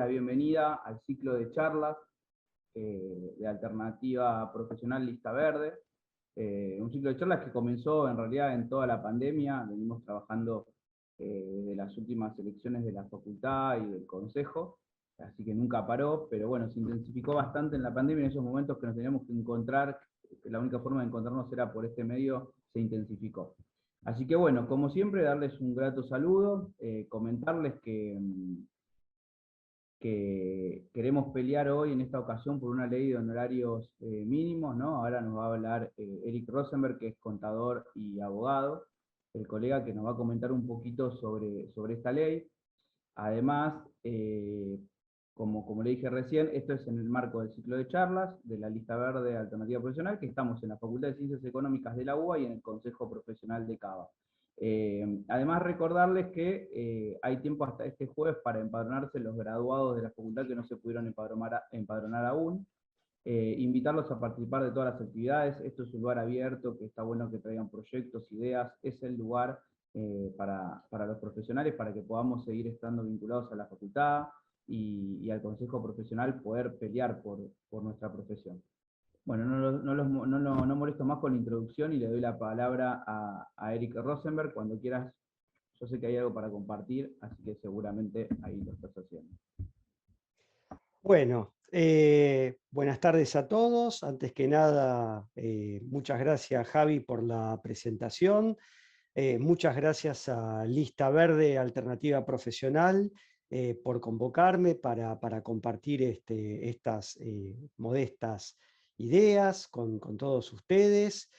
la bienvenida al ciclo de charlas de Alternativa Profesional Lista Verde. Un ciclo de charlas que comenzó en realidad en toda la pandemia. Venimos trabajando desde las últimas elecciones de la facultad y del consejo, así que nunca paró, pero bueno, se intensificó bastante en la pandemia. En esos momentos que nos teníamos que encontrar, que la única forma de encontrarnos era por este medio, se intensificó. Así que bueno, como siempre, darles un grato saludo, comentarles que queremos pelear hoy en esta ocasión por una ley de honorarios mínimos, ¿no? Ahora nos va a hablar Eric Rosenberg, que es contador y abogado, el colega que nos va a comentar un poquito sobre esta ley. Además, como le dije recién, esto es en el marco del ciclo de charlas de la Lista Verde Alternativa Profesional, que estamos en la Facultad de Ciencias Económicas de la UBA y en el Consejo Profesional de CABA. Además, recordarles que hay tiempo hasta este jueves para empadronarse los graduados de la facultad que no se pudieron empadronar aún. Invitarlos a participar de todas las actividades. Esto es un lugar abierto, que está bueno que traigan proyectos, ideas. Es el lugar para los profesionales, para que podamos seguir estando vinculados a la facultad y al consejo profesional, poder pelear por nuestra profesión. Bueno, no molesto más con la introducción y le doy la palabra a Eric Rosenberg. Cuando quieras, yo sé que hay algo para compartir, así que seguramente ahí lo estás haciendo. Bueno, buenas tardes a todos. Antes que nada, muchas gracias, Javi, por la presentación. Muchas gracias a Lista Verde Alternativa Profesional por convocarme para compartir estas modestas ideas con todos ustedes.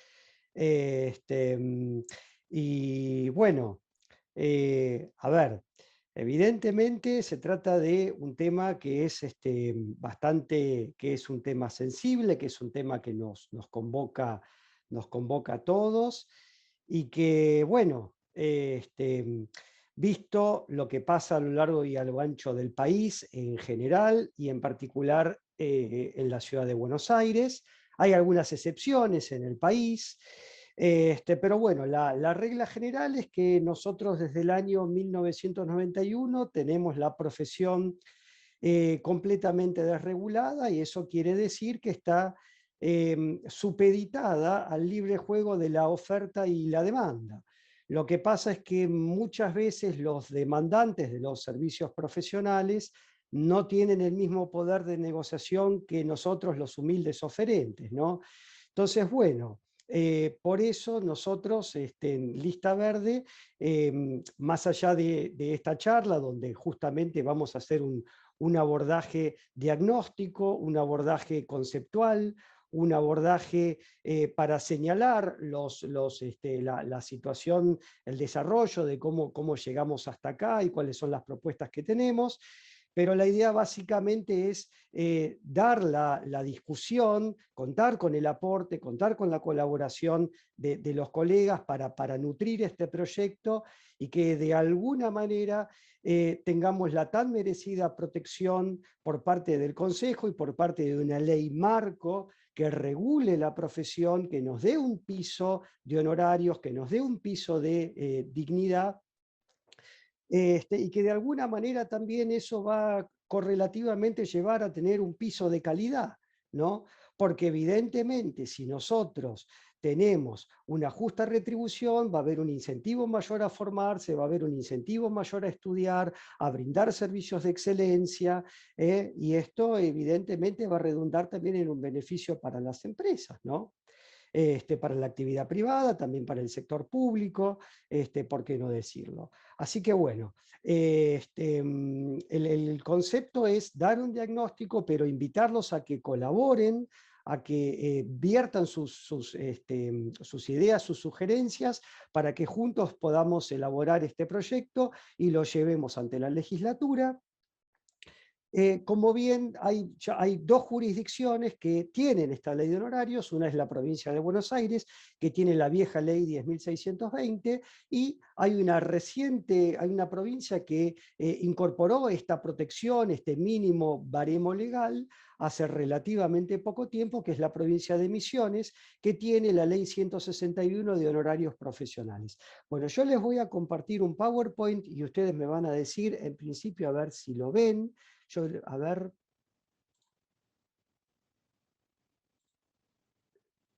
Y bueno, a ver, evidentemente se trata de un tema que es que es un tema sensible, que es un tema que nos convoca a todos, y que, bueno, visto lo que pasa a lo largo y a lo ancho del país en general, y en particular en la ciudad de Buenos Aires, hay algunas excepciones en el país. Pero bueno, la regla general es que nosotros desde el año 1991 tenemos la profesión completamente desregulada, y eso quiere decir que está supeditada al libre juego de la oferta y la demanda. Lo que pasa es que muchas veces los demandantes de los servicios profesionales no tienen el mismo poder de negociación que nosotros los humildes oferentes, ¿no? Entonces, bueno, por eso nosotros en Lista Verde, más allá de esta charla, donde justamente vamos a hacer un abordaje diagnóstico, un abordaje conceptual, un abordaje para señalar la situación, el desarrollo de cómo llegamos hasta acá y cuáles son las propuestas que tenemos. Pero la idea básicamente es dar la discusión, contar con el aporte, contar con la colaboración de los colegas para nutrir este proyecto, y que de alguna manera tengamos la tan merecida protección por parte del Consejo y por parte de una ley marco que regule la profesión, que nos dé un piso de honorarios, que nos dé un piso de dignidad, y que de alguna manera también eso va a correlativamente llevar a tener un piso de calidad, ¿no? Porque evidentemente si nosotros tenemos una justa retribución, va a haber un incentivo mayor a formarse, va a haber un incentivo mayor a estudiar, a brindar servicios de excelencia, y esto evidentemente va a redundar también en un beneficio para las empresas, ¿no? Para la actividad privada, también para el sector público, ¿por qué no decirlo? Así que bueno, el concepto es dar un diagnóstico, pero invitarlos a que colaboren, a que viertan sus ideas, sus sugerencias, para que juntos podamos elaborar este proyecto y lo llevemos ante la legislatura. Como bien hay dos jurisdicciones que tienen esta ley de honorarios. Una es la provincia de Buenos Aires, que tiene la vieja ley 10.620, y hay una provincia que incorporó esta protección, este mínimo baremo legal, hace relativamente poco tiempo, que es la provincia de Misiones, que tiene la ley 161 de honorarios profesionales. Bueno, yo les voy a compartir un PowerPoint y ustedes me van a decir en principio a ver si lo ven. a ver.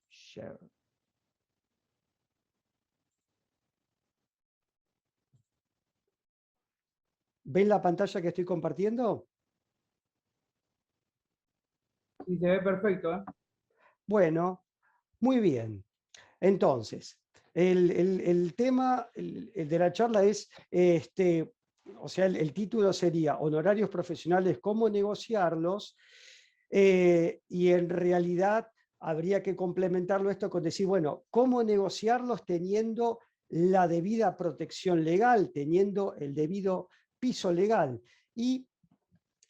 Share. ¿Ven la pantalla que estoy compartiendo? Sí, se ve perfecto, ¿eh? Bueno, muy bien. Entonces, el tema el de la charla es, o sea, el título sería Honorarios profesionales, ¿cómo negociarlos? Y en realidad habría que complementarlo esto con decir, bueno, ¿cómo negociarlos teniendo la debida protección legal, teniendo el debido piso legal? Y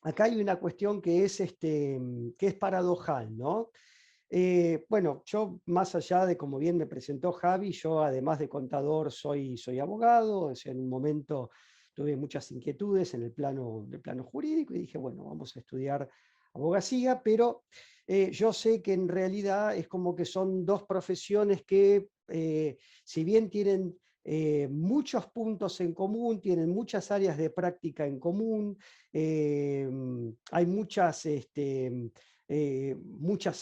acá hay una cuestión que es paradojal, ¿no? Bueno, yo más allá de, como bien me presentó Javi, yo además de contador soy abogado, o sea, en un momento tuve muchas inquietudes en el plano jurídico y dije, bueno, vamos a estudiar abogacía, pero yo sé que en realidad es como que son dos profesiones que, si bien tienen muchos puntos en común, tienen muchas áreas de práctica en común, hay muchas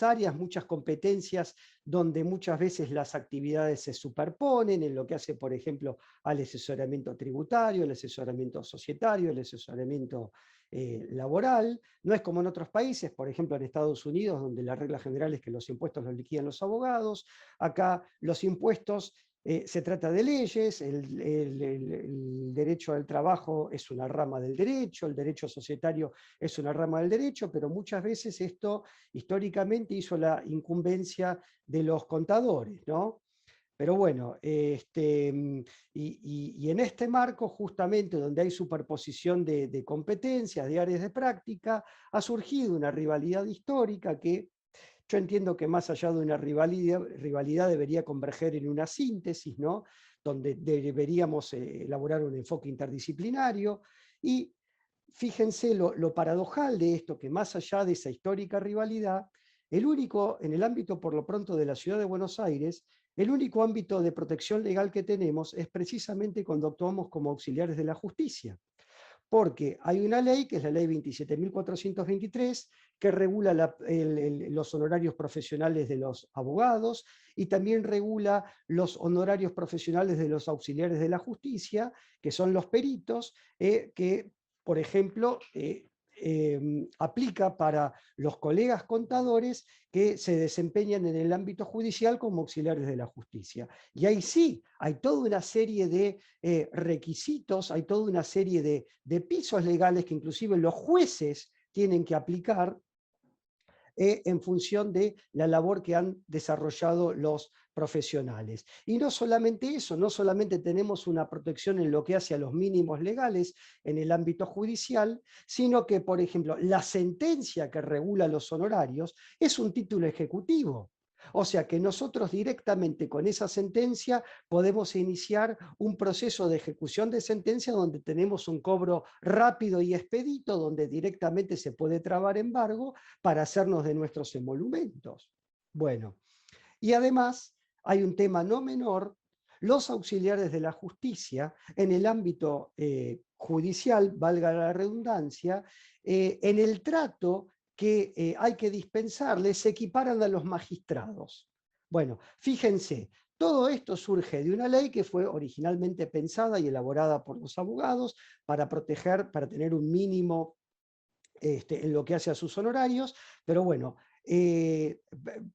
áreas, muchas competencias donde muchas veces las actividades se superponen en lo que hace, por ejemplo, al asesoramiento tributario, el asesoramiento societario, el asesoramiento laboral. No es como en otros países, por ejemplo en Estados Unidos, donde la regla general es que los impuestos los liquidan los abogados. Acá los impuestos se trata de leyes, el derecho al trabajo es una rama del derecho, el derecho societario es una rama del derecho, pero muchas veces esto históricamente hizo la incumbencia de los contadores, ¿no? Pero bueno, y en este marco, justamente donde hay superposición de competencias, de áreas de práctica, ha surgido una rivalidad histórica que yo entiendo que más allá de una rivalidad debería converger en una síntesis, ¿no? Donde deberíamos elaborar un enfoque interdisciplinario. Y fíjense lo paradojal de esto, que más allá de esa histórica rivalidad, el único, en el ámbito por lo pronto de la ciudad de Buenos Aires, el único ámbito de protección legal que tenemos es precisamente cuando actuamos como auxiliares de la justicia, porque hay una ley, que es la ley 27.423, que regula los honorarios profesionales de los abogados y también regula los honorarios profesionales de los auxiliares de la justicia, que son los peritos, que, por ejemplo, aplica para los colegas contadores que se desempeñan en el ámbito judicial como auxiliares de la justicia. Y ahí sí, hay toda una serie de requisitos, hay toda una serie de pisos legales que inclusive los jueces tienen que aplicar en función de la labor que han desarrollado los profesionales. Y no solamente eso, no solamente tenemos una protección en lo que hace a los mínimos legales en el ámbito judicial, sino que, por ejemplo, la sentencia que regula los honorarios es un título ejecutivo. O sea que nosotros directamente con esa sentencia podemos iniciar un proceso de ejecución de sentencia donde tenemos un cobro rápido y expedito, donde directamente se puede trabar embargo para hacernos de nuestros emolumentos. Bueno, y además hay un tema no menor: los auxiliares de la justicia en el ámbito judicial, valga la redundancia, en el trato que hay que dispensarles, se equiparan a los magistrados. Bueno, fíjense, todo esto surge de una ley que fue originalmente pensada y elaborada por los abogados para proteger, para tener un mínimo en lo que hace a sus honorarios, pero bueno,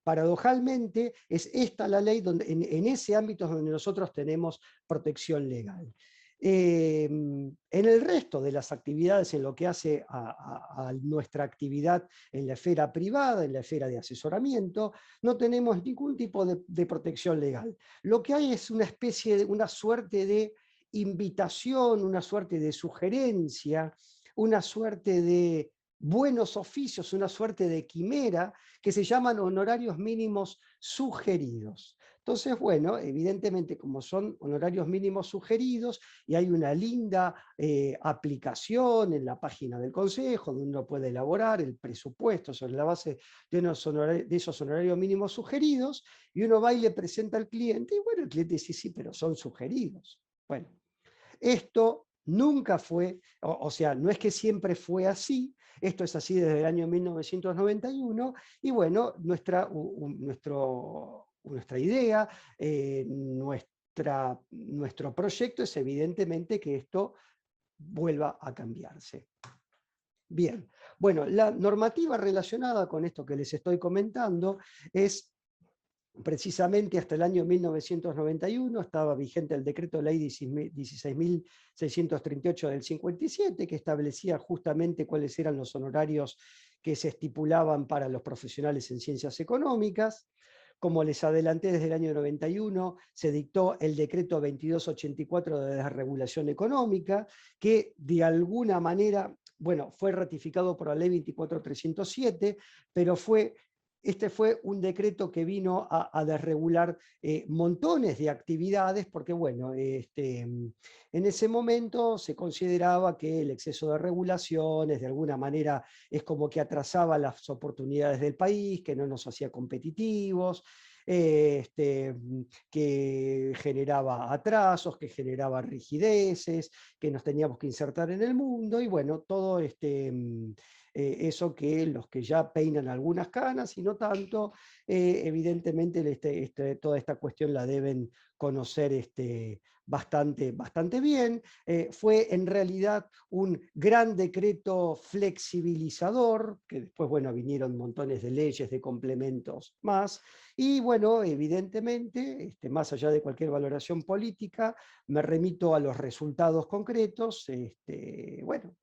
paradojalmente es esta la ley donde, en ese ámbito donde nosotros tenemos protección legal. En el resto de las actividades, en lo que hace a nuestra actividad en la esfera privada, en la esfera de asesoramiento, no tenemos ningún tipo de protección legal. Lo que hay es una especie de, una suerte de invitación, una suerte de sugerencia, una suerte de buenos oficios, una suerte de quimera, que se llaman honorarios mínimos sugeridos. Entonces, bueno, evidentemente como son honorarios mínimos sugeridos y hay una linda aplicación en la página del Consejo, donde uno puede elaborar el presupuesto sobre la base de esos honorarios mínimos sugeridos, y uno va y le presenta al cliente, y bueno, el cliente dice, sí, pero son sugeridos. Bueno, esto nunca fue, o sea, no es que siempre fue así, esto es así desde el año 1991, y bueno, nuestra idea, nuestro proyecto es evidentemente que esto vuelva a cambiarse. Bien, bueno, la normativa relacionada con esto que les estoy comentando es precisamente hasta el año 1991 estaba vigente el decreto ley 16.638 del 57, que establecía justamente cuáles eran los honorarios que se estipulaban para los profesionales en ciencias económicas. Como les adelanté, desde el año 91 se dictó el decreto 2284 de desregulación económica, que de alguna manera, bueno, fue ratificado por la ley 24307, pero este fue un decreto que vino a desregular montones de actividades, porque bueno, en ese momento se consideraba que el exceso de regulaciones de alguna manera es como que atrasaba las oportunidades del país, que no nos hacía competitivos, que generaba atrasos, que generaba rigideces, que nos teníamos que insertar en el mundo, y bueno, todo eso que los que ya peinan algunas canas y no tanto, evidentemente toda esta cuestión la deben conocer bastante bien. Fue en realidad un gran decreto flexibilizador, que después, bueno, vinieron montones de leyes, de complementos más, y bueno, evidentemente, más allá de cualquier valoración política, me remito a los resultados concretos. Bueno,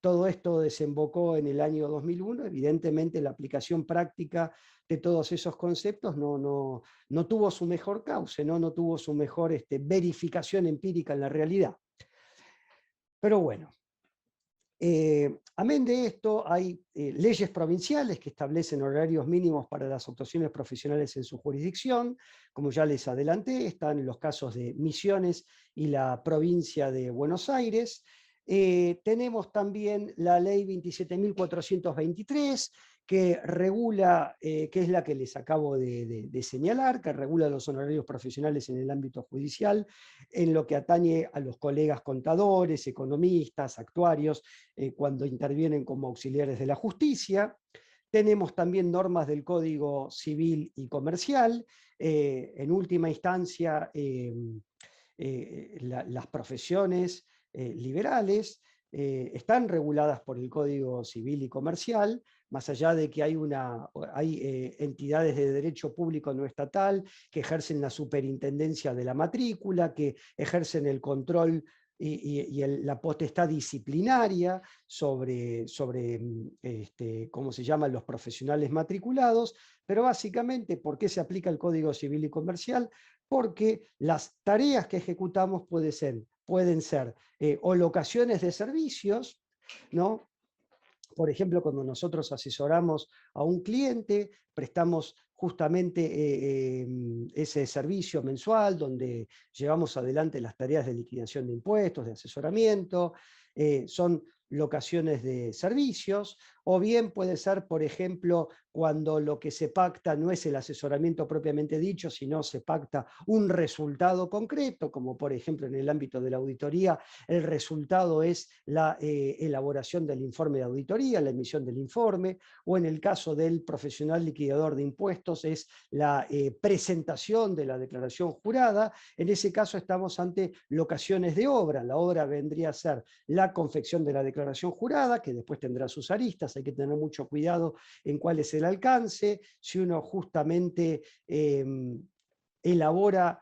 todo esto desembocó en el año 2001, evidentemente la aplicación práctica de todos esos conceptos no tuvo su mejor cauce, no tuvo su mejor verificación empírica en la realidad. Pero bueno, amén de esto, hay leyes provinciales que establecen horarios mínimos para las actuaciones profesionales en su jurisdicción. Como ya les adelanté, están los casos de Misiones y la provincia de Buenos Aires. Tenemos también la ley 27.423, que regula, que es la que les acabo de señalar, que regula los honorarios profesionales en el ámbito judicial, en lo que atañe a los colegas contadores, economistas, actuarios, cuando intervienen como auxiliares de la justicia. Tenemos también normas del Código Civil y Comercial. En última instancia, las profesiones liberales están reguladas por el Código Civil y Comercial, más allá de que hay entidades de derecho público no estatal que ejercen la superintendencia de la matrícula, que ejercen el control y la potestad disciplinaria sobre ¿cómo se llaman?, los profesionales matriculados. Pero básicamente, ¿por qué se aplica el Código Civil y Comercial? Porque las tareas que ejecutamos pueden ser o locaciones de servicios, ¿no? Por ejemplo, cuando nosotros asesoramos a un cliente, prestamos justamente ese servicio mensual donde llevamos adelante las tareas de liquidación de impuestos, de asesoramiento, son locaciones de servicios, o bien puede ser, por ejemplo, cuando lo que se pacta no es el asesoramiento propiamente dicho, sino se pacta un resultado concreto, como por ejemplo en el ámbito de la auditoría, el resultado es la elaboración del informe de auditoría, la emisión del informe, o en el caso del profesional liquidador de impuestos es la presentación de la declaración jurada. En ese caso estamos ante locaciones de obra. La obra vendría a ser la confección de la declaración jurada, que después tendrá sus aristas, hay que tener mucho cuidado en cuál es el alcance, si uno justamente elabora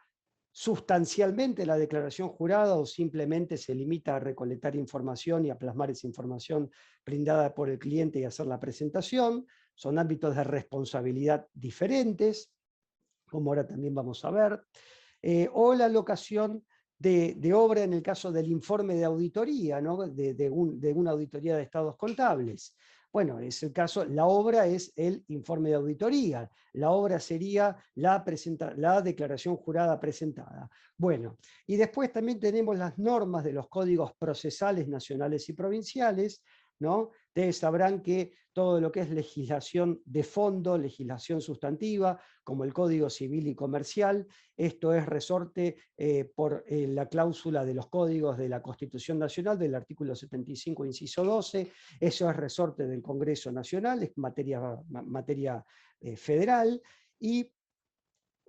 sustancialmente la declaración jurada o simplemente se limita a recolectar información y a plasmar esa información brindada por el cliente y hacer la presentación. Son ámbitos de responsabilidad diferentes, como ahora también vamos a ver. O la locación de obra en el caso del informe de auditoría, ¿no?, de una auditoría de estados contables. Bueno, es el caso, la obra es el informe de auditoría, la obra sería la declaración jurada presentada. Bueno, y después también tenemos las normas de los códigos procesales nacionales y provinciales, ¿no? Ustedes sabrán que todo lo que es legislación de fondo, legislación sustantiva, como el Código Civil y Comercial, esto es resorte por la cláusula de los códigos de la Constitución Nacional, del artículo 75, inciso 12, eso es resorte del Congreso Nacional, es materia federal, y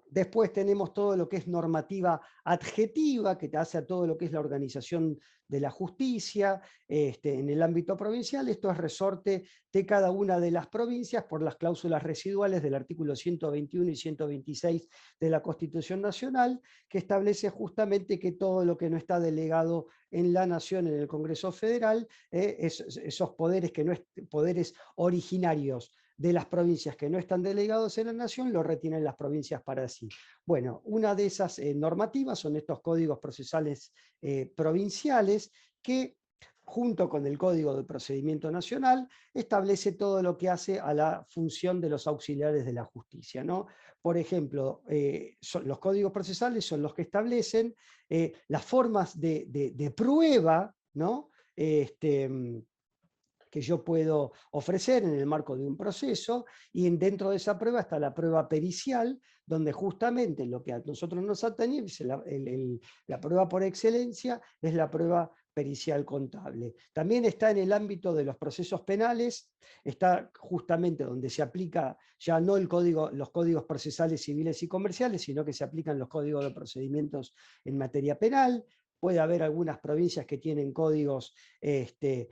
después tenemos todo lo que es normativa adjetiva, que te hace a todo lo que es la organización de la justicia en el ámbito provincial. Esto es resorte de cada una de las provincias por las cláusulas residuales del artículo 121 y 126 de la Constitución Nacional, que establece justamente que todo lo que no está delegado en la Nación, en el Congreso Federal, esos poderes que no es poderes originarios de las provincias que no están delegados en la Nación, lo retienen las provincias para sí. Bueno, una de esas normativas son estos códigos procesales provinciales que, junto con el Código de Procedimiento Nacional, establece todo lo que hace a la función de los auxiliares de la justicia, ¿no? Por ejemplo, los códigos procesales son los que establecen las formas de prueba, ¿no? Que yo puedo ofrecer en el marco de un proceso, y dentro de esa prueba está la prueba pericial, donde justamente lo que a nosotros nos atañe, la prueba por excelencia, es la prueba pericial contable. También está en el ámbito de los procesos penales, está justamente donde se aplica ya no los códigos procesales civiles y comerciales, sino que se aplican los códigos de procedimientos en materia penal. Puede haber algunas provincias que tienen códigos de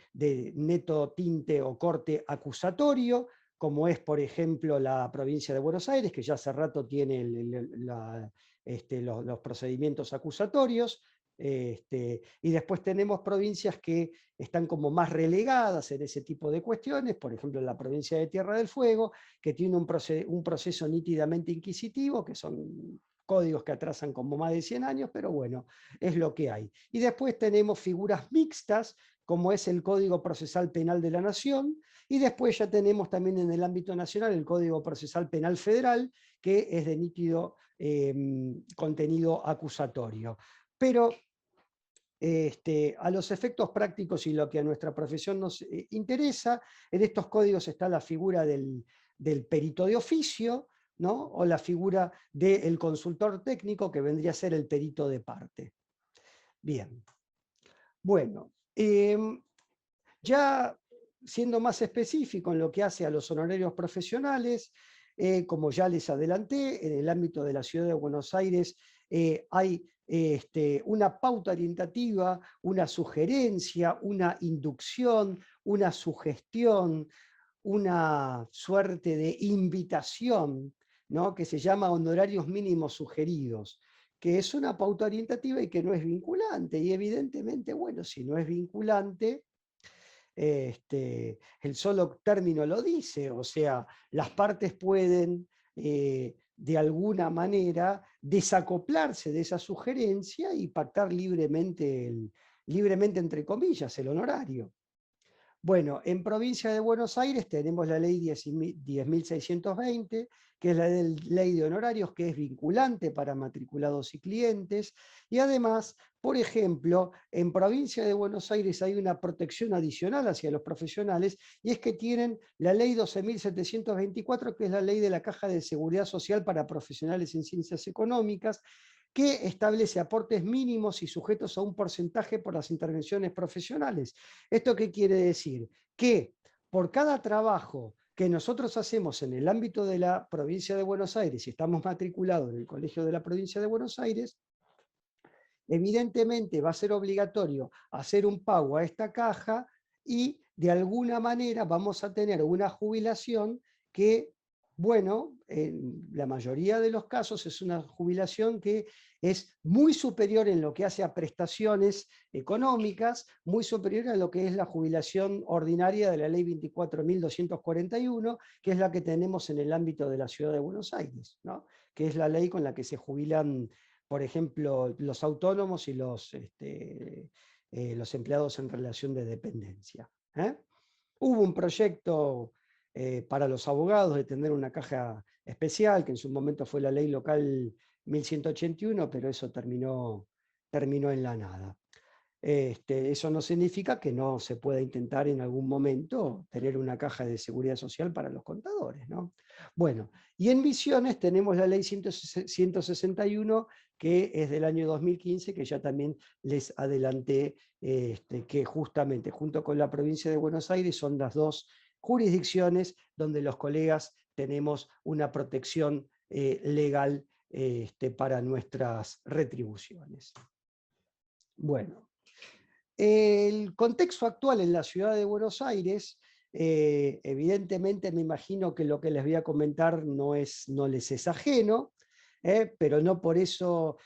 neto tinte o corte acusatorio, como es, por ejemplo, la provincia de Buenos Aires, que ya hace rato tiene los procedimientos acusatorios. Y después tenemos provincias que están como más relegadas en ese tipo de cuestiones, por ejemplo, la provincia de Tierra del Fuego, que tiene un proceso nítidamente inquisitivo, que son códigos que atrasan como más de 100 años, pero bueno, es lo que hay. Y después tenemos figuras mixtas, como es el Código Procesal Penal de la Nación, y después ya tenemos también en el ámbito nacional el Código Procesal Penal Federal, que es de nítido contenido acusatorio. Pero a los efectos prácticos y lo que a nuestra profesión nos interesa, en estos códigos está la figura del perito de oficio, ¿no? O la figura del consultor técnico, que vendría a ser el perito de parte. Bien. Bueno, ya siendo más específico en lo que hace a los honorarios profesionales, como ya les adelanté, en el ámbito de la Ciudad de Buenos Aires hay una pauta orientativa, una sugerencia, una inducción, una sugestión, una suerte de invitación, ¿no? Que se llama honorarios mínimos sugeridos, que es una pauta orientativa y que no es vinculante. Y evidentemente, bueno, si no es vinculante, el solo término lo dice, o sea, las partes pueden de alguna manera desacoplarse de esa sugerencia y pactar libremente, libremente entre comillas, el honorario. Bueno, en provincia de Buenos Aires tenemos la ley 10.620, que es la ley de honorarios, que es vinculante para matriculados y clientes, y además, por ejemplo, en provincia de Buenos Aires hay una protección adicional hacia los profesionales, y es que tienen la ley 12.724, que es la ley de la Caja de Seguridad Social para profesionales en ciencias económicas, que establece aportes mínimos y sujetos a un porcentaje por las intervenciones profesionales. ¿Esto qué quiere decir? Que por cada trabajo que nosotros hacemos en el ámbito de la provincia de Buenos Aires, si estamos matriculados en el Colegio de la Provincia de Buenos Aires, evidentemente va a ser obligatorio hacer un pago a esta caja y de alguna manera vamos a tener una jubilación que, bueno, en la mayoría de los casos es una jubilación que es muy superior en lo que hace a prestaciones económicas, muy superior a lo que es la jubilación ordinaria de la ley 24.241, que es la que tenemos en el ámbito de la Ciudad de Buenos Aires, ¿no? Que es la ley con la que se jubilan, por ejemplo, los autónomos y los empleados en relación de dependencia. Hubo un proyecto para los abogados de tener una caja especial, que en su momento fue la ley local 1181, pero eso terminó en la nada. Eso no significa que no se pueda intentar en algún momento tener una caja de seguridad social para los contadores, ¿no? Bueno, y en Misiones tenemos la ley 161, que es del año 2015, que ya también les adelanté, que justamente junto con la provincia de Buenos Aires son las dos jurisdicciones donde los colegas tenemos una protección legal para nuestras retribuciones. Bueno, el contexto actual en la ciudad de Buenos Aires, evidentemente me imagino que lo que les voy a comentar no les es ajeno, pero no por eso,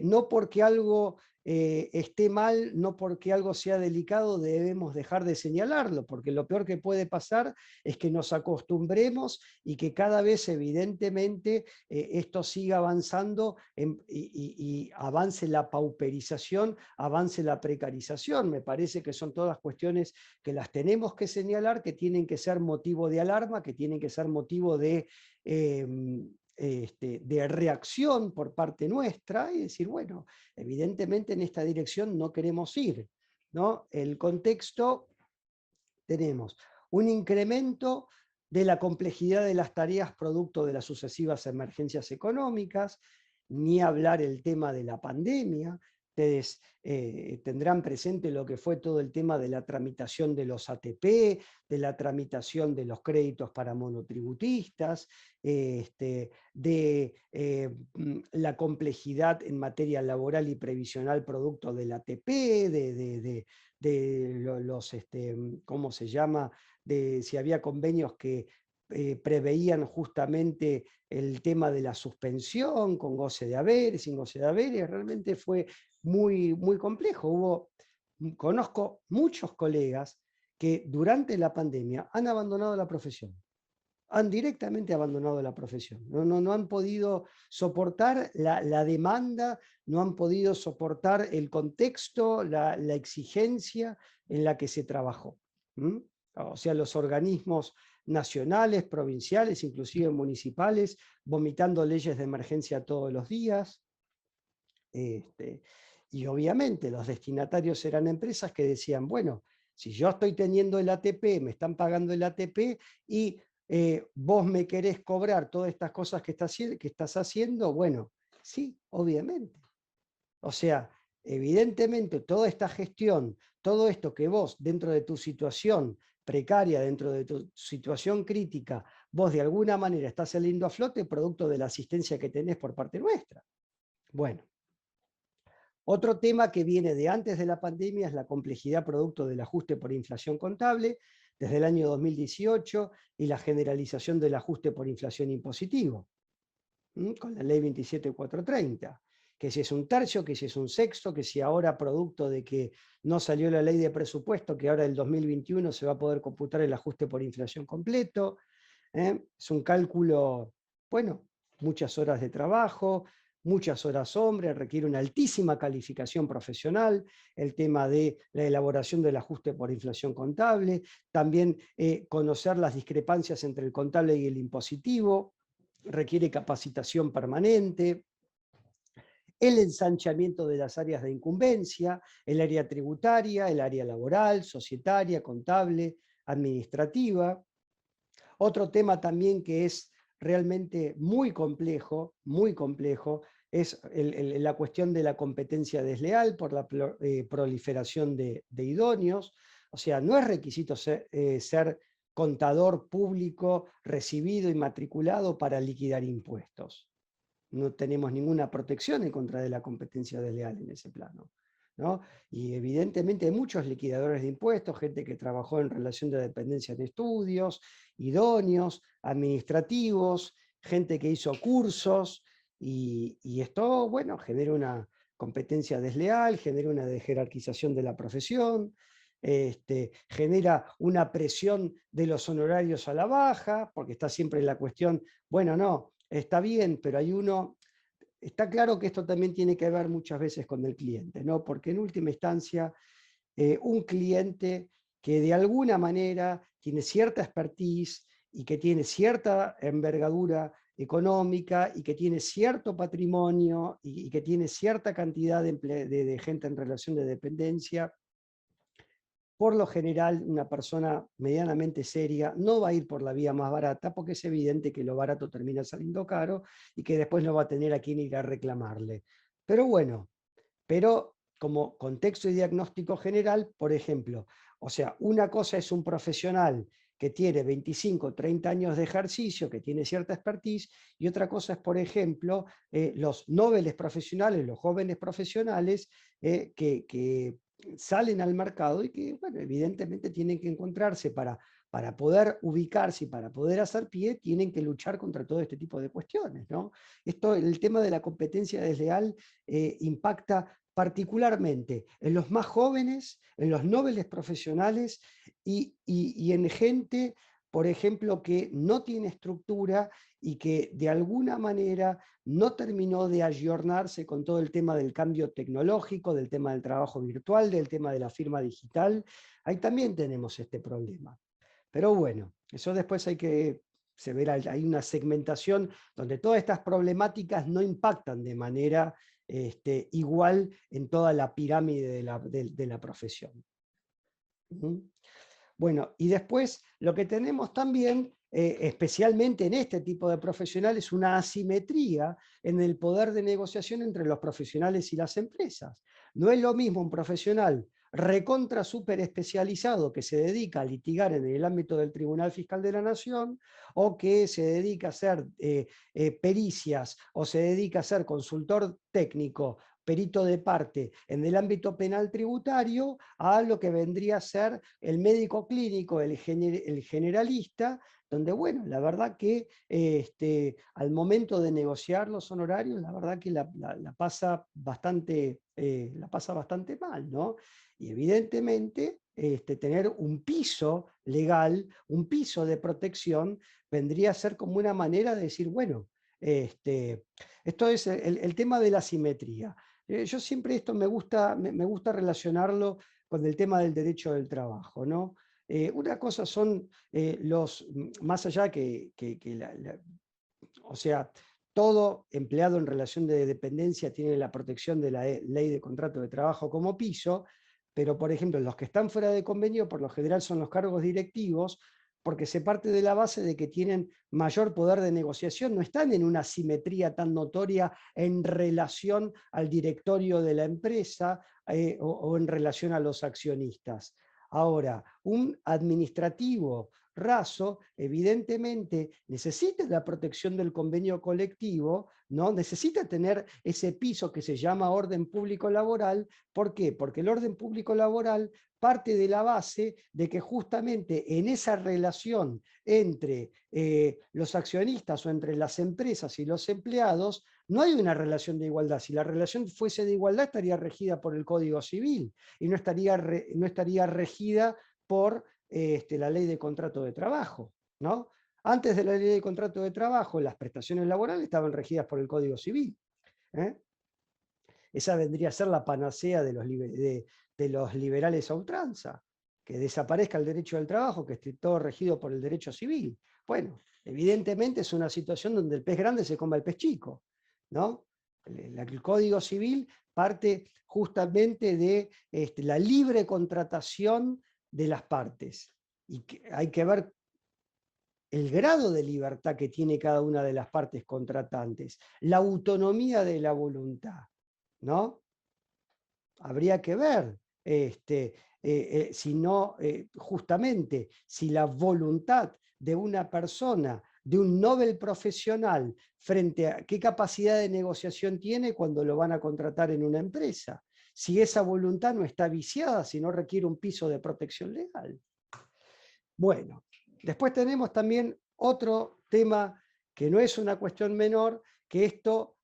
no porque algo esté mal, no porque algo sea delicado, debemos dejar de señalarlo, porque lo peor que puede pasar es que nos acostumbremos y que cada vez evidentemente esto siga avanzando y avance la pauperización, avance la precarización. Me parece que son todas cuestiones que las tenemos que señalar, que tienen que ser motivo de alarma, que tienen que ser motivo de reacción por parte nuestra y decir, bueno, evidentemente en esta dirección no queremos ir, ¿no? El contexto, tenemos un incremento de la complejidad de las tareas producto de las sucesivas emergencias económicas, ni hablar el tema de la pandemia. Ustedes tendrán presente lo que fue todo el tema de la tramitación de los ATP, de la tramitación de los créditos para monotributistas, de la complejidad en materia laboral y previsional producto del ATP, los, ¿cómo se llama? De si había convenios que preveían justamente el tema de la suspensión con goce de haberes, sin goce de haberes. Realmente fue muy complejo. Conozco muchos colegas que durante la pandemia han abandonado la profesión. Han directamente abandonado la profesión. No han podido soportar la demanda, no han podido soportar el contexto, la exigencia en la que se trabajó. O sea, los organismos nacionales, provinciales, inclusive municipales, vomitando leyes de emergencia todos los días. Y obviamente los destinatarios eran empresas que decían, bueno, si yo estoy teniendo el ATP, me están pagando el ATP y vos me querés cobrar todas estas cosas que estás haciendo, bueno, sí, obviamente. O sea, evidentemente toda esta gestión, todo esto que vos dentro de tu situación precaria, dentro de tu situación crítica, vos de alguna manera estás saliendo a flote producto de la asistencia que tenés por parte nuestra. Bueno. Otro tema que viene de antes de la pandemia es la complejidad producto del ajuste por inflación contable desde el año 2018 y la generalización del ajuste por inflación impositivo, con la ley 27430, que si es un tercio, que si es un sexto, que si ahora producto de que no salió la ley de presupuesto, que ahora el 2021 se va a poder computar el ajuste por inflación completo. Es un cálculo, bueno, muchas horas de trabajo, muchas horas hombre, requiere una altísima calificación profesional, el tema de la elaboración del ajuste por inflación contable, también conocer las discrepancias entre el contable y el impositivo, requiere capacitación permanente, el ensanchamiento de las áreas de incumbencia, el área tributaria, el área laboral, societaria, contable, administrativa. Otro tema también que es realmente muy complejo, es la cuestión de la competencia desleal por la proliferación de idóneos. O sea, no es requisito ser contador público recibido y matriculado para liquidar impuestos. No tenemos ninguna protección en contra de la competencia desleal en ese plano, ¿no? Y evidentemente hay muchos liquidadores de impuestos, gente que trabajó en relación de dependencia en estudios, idóneos, administrativos, gente que hizo cursos, y esto, bueno, genera una competencia desleal, genera una jerarquización de la profesión, genera una presión de los honorarios a la baja, porque está siempre la cuestión, bueno, no, está bien, pero hay uno. Está claro que esto también tiene que ver muchas veces con el cliente, ¿no? Porque en última instancia, un cliente que de alguna manera tiene cierta expertise y que tiene cierta envergadura económica y que tiene cierto patrimonio y que tiene cierta cantidad de gente en relación de dependencia, por lo general una persona medianamente seria no va a ir por la vía más barata porque es evidente que lo barato termina saliendo caro y que después no va a tener a quien ir a reclamarle. Pero bueno, pero como contexto y diagnóstico general, por ejemplo, o sea, una cosa es un profesional que tiene 25, 30 años de ejercicio, que tiene cierta expertise, y otra cosa es, por ejemplo, los nobles profesionales, los jóvenes profesionales que salen al mercado y que, bueno, evidentemente tienen que encontrarse para poder ubicarse y para poder hacer pie, tienen que luchar contra todo este tipo de cuestiones, ¿no? El tema de la competencia desleal impacta particularmente en los más jóvenes, en los nobles profesionales y en gente, por ejemplo, que no tiene estructura y que de alguna manera no terminó de ayornarse con todo el tema del cambio tecnológico, del tema del trabajo virtual, del tema de la firma digital. Ahí también tenemos este problema. Pero bueno, eso después se verá, hay una segmentación donde todas estas problemáticas no impactan de manera igual en toda la pirámide de la profesión. Bueno, y después lo que tenemos también, especialmente en este tipo de profesionales, una asimetría en el poder de negociación entre los profesionales y las empresas. No es lo mismo un profesional recontra súper especializado que se dedica a litigar en el ámbito del Tribunal Fiscal de la Nación o que se dedica a hacer pericias o se dedica a ser consultor técnico, perito de parte en el ámbito penal tributario, a lo que vendría a ser el médico clínico, el generalista, donde, bueno, la verdad que al momento de negociar los honorarios, la verdad que la pasa bastante mal, ¿no? Y evidentemente tener un piso legal, un piso de protección, vendría a ser como una manera de decir, bueno, esto es el tema de la simetría. Yo siempre esto me gusta relacionarlo con el tema del derecho del trabajo, ¿no? Una cosa son más allá o sea, todo empleado en relación de dependencia tiene la protección de la ley de contrato de trabajo como piso, pero por ejemplo los que están fuera de convenio por lo general son los cargos directivos, porque se parte de la base de que tienen mayor poder de negociación, no están en una simetría tan notoria en relación al directorio de la empresa o en relación a los accionistas. Ahora, un administrativo raso, evidentemente necesita la protección del convenio colectivo, ¿no? Necesita tener ese piso que se llama orden público laboral. ¿Por qué? Porque el orden público laboral parte de la base de que justamente en esa relación entre los accionistas o entre las empresas y los empleados no hay una relación de igualdad. Si la relación fuese de igualdad estaría regida por el Código Civil y no estaría regida por la ley de contrato de trabajo, ¿no? Antes de la ley de contrato de trabajo, las prestaciones laborales estaban regidas por el Código Civil. Esa vendría a ser la panacea de los liberales a ultranza, que desaparezca el derecho del trabajo, que esté todo regido por el derecho civil. Bueno, evidentemente es una situación donde el pez grande se come al pez chico, ¿no? El Código Civil parte justamente de la libre contratación de las partes. Y hay que ver el grado de libertad que tiene cada una de las partes contratantes, la autonomía de la voluntad, ¿no? Habría que ver si no, justamente, si la voluntad de una persona, de un noble profesional, frente a qué capacidad de negociación tiene cuando lo van a contratar en una empresa. Si esa voluntad no está viciada, si no requiere un piso de protección legal. Bueno, después tenemos también otro tema que no es una cuestión menor, que esto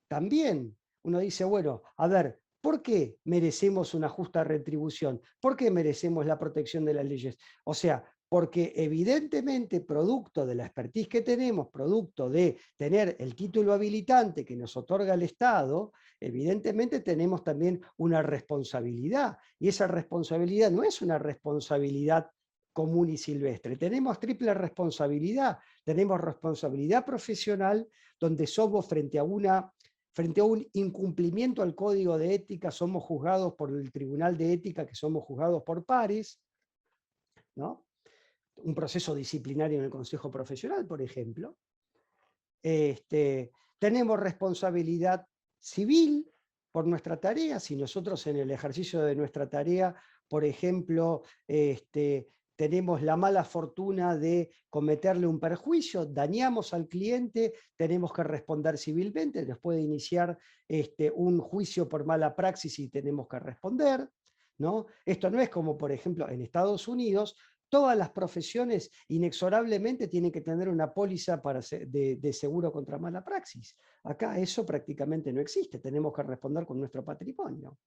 también uno dice, bueno, a ver, ¿por qué merecemos una justa retribución? ¿Por qué merecemos la protección de las leyes? O sea, porque evidentemente, producto de la expertise que tenemos, producto de tener el título habilitante que nos otorga el Estado, evidentemente tenemos también una responsabilidad. Y esa responsabilidad no es una responsabilidad común y silvestre. Tenemos triple responsabilidad. Tenemos responsabilidad profesional, donde somos frente a un incumplimiento al código de ética, somos juzgados por el Tribunal de Ética, que somos juzgados por pares, ¿no? Un proceso disciplinario en el Consejo Profesional, por ejemplo. Tenemos responsabilidad civil por nuestra tarea. Si nosotros en el ejercicio de nuestra tarea, por ejemplo, tenemos la mala fortuna de cometerle un perjuicio, dañamos al cliente, tenemos que responder civilmente, después de iniciar un juicio por mala praxis y tenemos que responder, ¿no? Esto no es como, por ejemplo, en Estados Unidos, todas las profesiones inexorablemente tienen que tener una póliza de seguro contra mala praxis. Acá eso prácticamente no existe, tenemos que responder con nuestro patrimonio.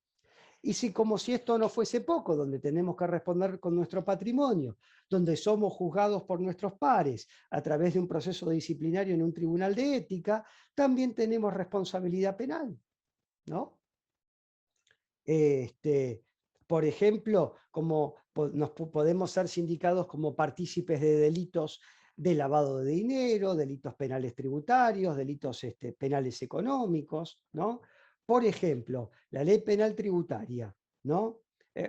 Y si como si esto no fuese poco, donde tenemos que responder con nuestro patrimonio, donde somos juzgados por nuestros pares a través de un proceso disciplinario en un tribunal de ética, también tenemos responsabilidad penal, ¿no? Por ejemplo, como podemos ser sindicados como partícipes de delitos de lavado de dinero, delitos penales tributarios, delitos penales económicos, ¿no? Por ejemplo, la ley penal tributaria, ¿no?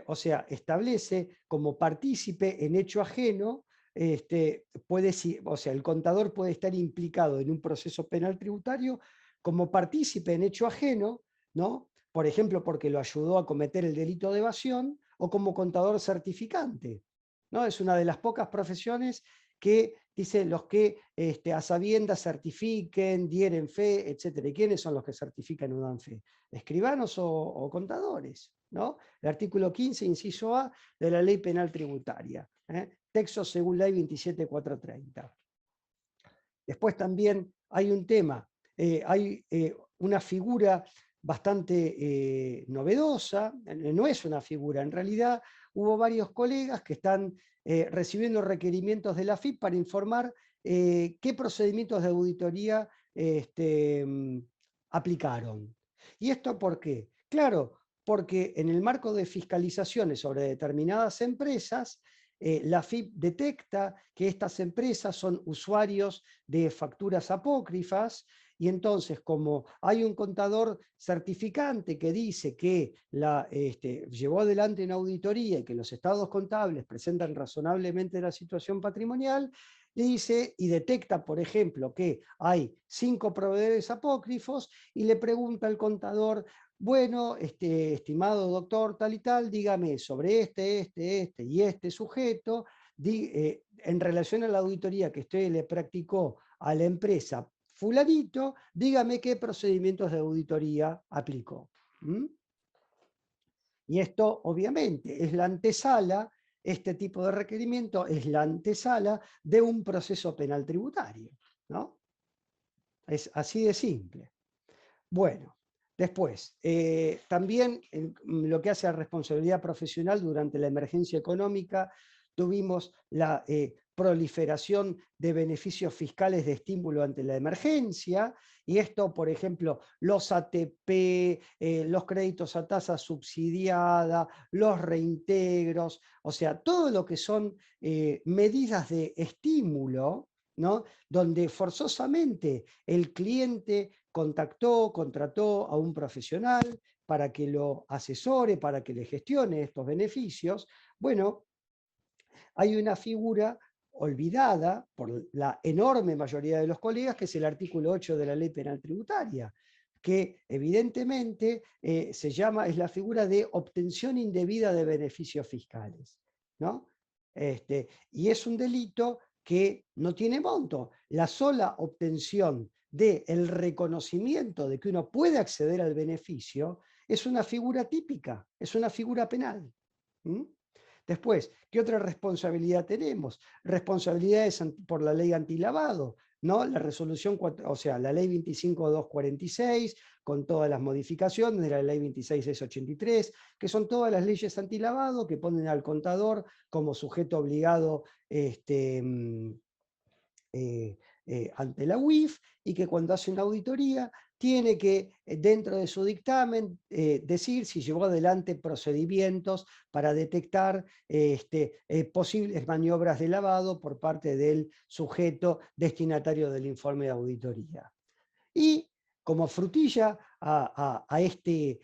O sea, establece como partícipe en hecho ajeno, o sea, el contador puede estar implicado en un proceso penal tributario como partícipe en hecho ajeno, ¿no? Por ejemplo, porque lo ayudó a cometer el delito de evasión, o como contador certificante, ¿no? Es una de las pocas profesiones que dice los que a sabiendas certifiquen, dieren fe, etc. ¿Y quiénes son los que certifican o dan fe? ¿Escribanos o contadores? ¿No? El artículo 15, inciso A, de la Ley Penal Tributaria. Texto según Ley 27430. Después también hay un tema, hay una figura bastante novedosa, no es una figura, en realidad hubo varios colegas que están recibiendo requerimientos de la AFIP para informar qué procedimientos de auditoría aplicaron. ¿Y esto por qué? Claro, porque en el marco de fiscalizaciones sobre determinadas empresas, la AFIP detecta que estas empresas son usuarios de facturas apócrifas, y entonces, como hay un contador certificante que dice que llevó adelante una auditoría y que los estados contables presentan razonablemente la situación patrimonial, le dice y detecta, por ejemplo, que hay 5 proveedores apócrifos y le pregunta al contador: bueno, estimado doctor tal y tal, dígame sobre este y este sujeto, en relación a la auditoría que usted le practicó a la empresa fulanito, dígame qué procedimientos de auditoría aplicó. ¿Mm? Y esto, obviamente, es la antesala, este tipo de requerimiento es la antesala de un proceso penal tributario, ¿no? Es así de simple. Bueno, después, también en lo que hace a responsabilidad profesional durante la emergencia económica, tuvimos la proliferación de beneficios fiscales de estímulo ante la emergencia, y esto, por ejemplo, los ATP, los créditos a tasa subsidiada, los reintegros, o sea, todo lo que son medidas de estímulo, ¿no? Donde forzosamente el cliente contrató a un profesional para que lo asesore, para que le gestione estos beneficios. Bueno, hay una figura olvidada por la enorme mayoría de los colegas, que es el artículo 8 de la Ley Penal Tributaria, que evidentemente es la figura de obtención indebida de beneficios fiscales, ¿no? Y es un delito que no tiene monto. La sola obtención del reconocimiento de que uno puede acceder al beneficio es una figura típica, es una figura penal. ¿Mm? Después, ¿qué otra responsabilidad tenemos? Responsabilidades por la ley antilavado, ¿no? La resolución, o sea, la ley 25.246, con todas las modificaciones de la ley 26.683, que son todas las leyes antilavado que ponen al contador como sujeto obligado ante la UIF, y que cuando hace una auditoría tiene que, dentro de su dictamen, decir si llevó adelante procedimientos para detectar posibles maniobras de lavado por parte del sujeto destinatario del informe de auditoría. Y como frutilla a este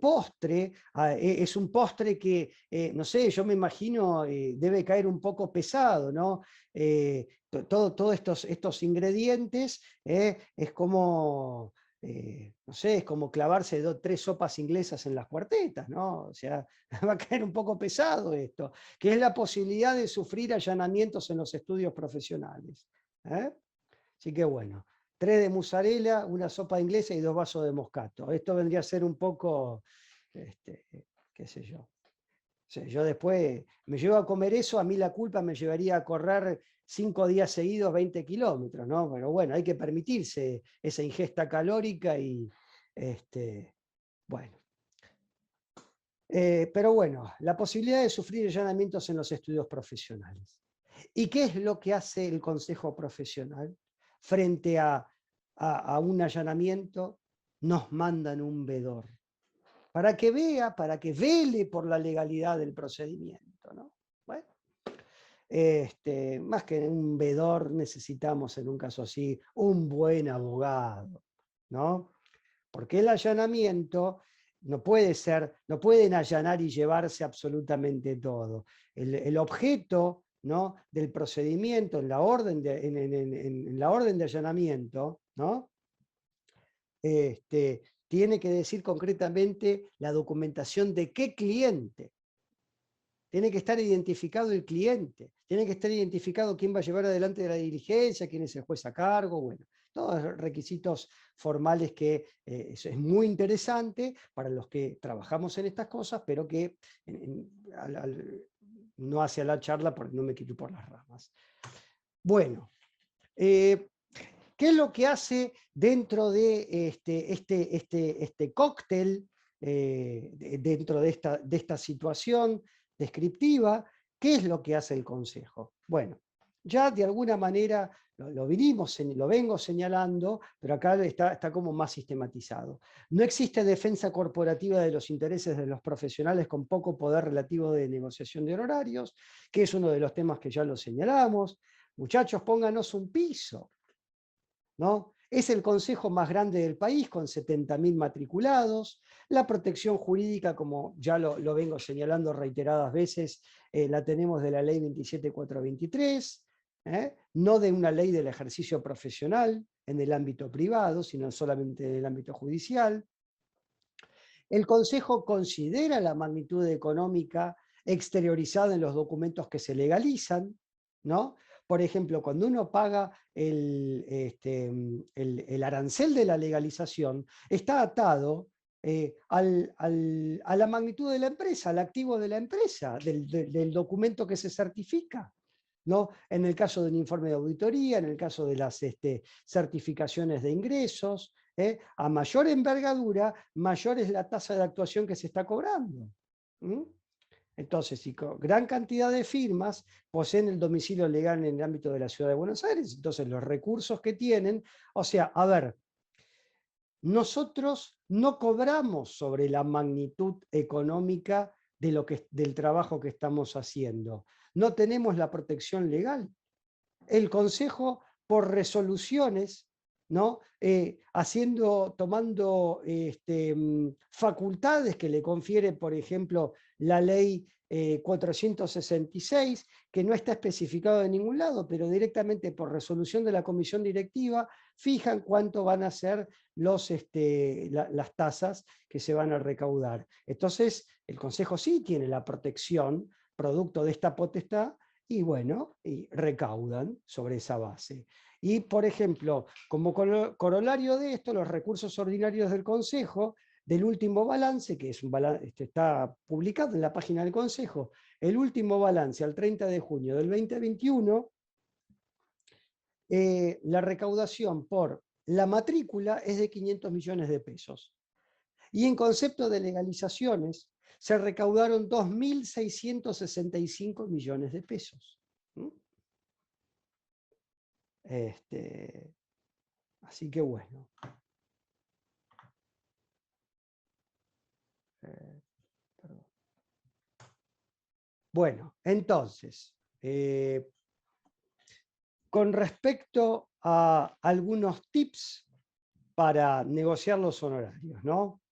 postre, es un postre que, no sé, yo me imagino debe caer un poco pesado, ¿no? Todos estos ingredientes es como, no sé, es como clavarse 3 sopas inglesas en las cuartetas, ¿no? O sea, va a caer un poco pesado esto, que es la posibilidad de sufrir allanamientos en los estudios profesionales. Así que bueno. 3 de mozzarella, una sopa inglesa y 2 vasos de moscato. Esto vendría a ser un poco, qué sé yo. O sea, yo después me llevo a comer eso, a mí la culpa me llevaría a correr 5 días seguidos 20 kilómetros, ¿no? Pero bueno, hay que permitirse esa ingesta calórica y, bueno. Pero bueno, la posibilidad de sufrir allanamientos en los estudios profesionales. ¿Y qué es lo que hace el Consejo Profesional frente a un allanamiento? Nos mandan un vedor para que vea, para que vele por la legalidad del procedimiento, ¿no? Bueno, más que un vedor necesitamos en un caso así un buen abogado, ¿no? Porque el allanamiento no puede ser, no pueden allanar y llevarse absolutamente todo. El objeto, ¿no?, del procedimiento, en la orden en la orden de allanamiento, ¿no?, tiene que decir concretamente la documentación de qué cliente. Tiene que estar identificado el cliente, tiene que estar identificado quién va a llevar adelante la diligencia, quién es el juez a cargo, bueno, todos requisitos formales que es muy interesante para los que trabajamos en estas cosas, pero que no hacia la charla porque no me quito por las ramas. Bueno, ¿qué es lo que hace dentro de este cóctel, dentro de esta situación descriptiva? ¿Qué es lo que hace el Consejo? Bueno, ya de alguna manera lo vengo señalando, pero acá está como más sistematizado. No existe defensa corporativa de los intereses de los profesionales con poco poder relativo de negociación de honorarios, que es uno de los temas que ya lo señalamos. Muchachos, pónganos un piso, ¿no? Es el consejo más grande del país, con 70.000 matriculados. La protección jurídica, como ya lo vengo señalando reiteradas veces, la tenemos de la ley 27423, no de una ley del ejercicio profesional en el ámbito privado, sino solamente en el ámbito judicial. El Consejo considera la magnitud económica exteriorizada en los documentos que se legalizan, ¿no? Por ejemplo, cuando uno paga el arancel de la legalización, está atado a la magnitud de la empresa, al activo de la empresa, del documento que se certifica, ¿no? En el caso del informe de auditoría, en el caso de las certificaciones de ingresos, a mayor envergadura, mayor es la tasa de actuación que se está cobrando. ¿Mm? Entonces, si gran cantidad de firmas poseen el domicilio legal en el ámbito de la Ciudad de Buenos Aires, entonces los recursos que tienen, o sea, a ver, nosotros no cobramos sobre la magnitud económica del trabajo que estamos haciendo. No tenemos la protección legal. El Consejo, por resoluciones, ¿no? Tomando facultades que le confiere, por ejemplo, la ley 466, que no está especificado en ningún lado, pero directamente por resolución de la comisión directiva, fijan cuánto van a ser las tasas que se van a recaudar. Entonces, el Consejo sí tiene la protección, producto de esta potestad, y bueno, y recaudan sobre esa base. Y, por ejemplo, como corolario de esto, los recursos ordinarios del Consejo, del último balance, que es un balance, está publicado en la página del Consejo, el último balance al 30 de junio del 2021, la recaudación por la matrícula es de 500 millones de pesos. Y en concepto de legalizaciones, se recaudaron 2.665 millones de pesos. Así que bueno. Perdón. Bueno, entonces, con respecto a algunos tips para negociar los honorarios, ¿no?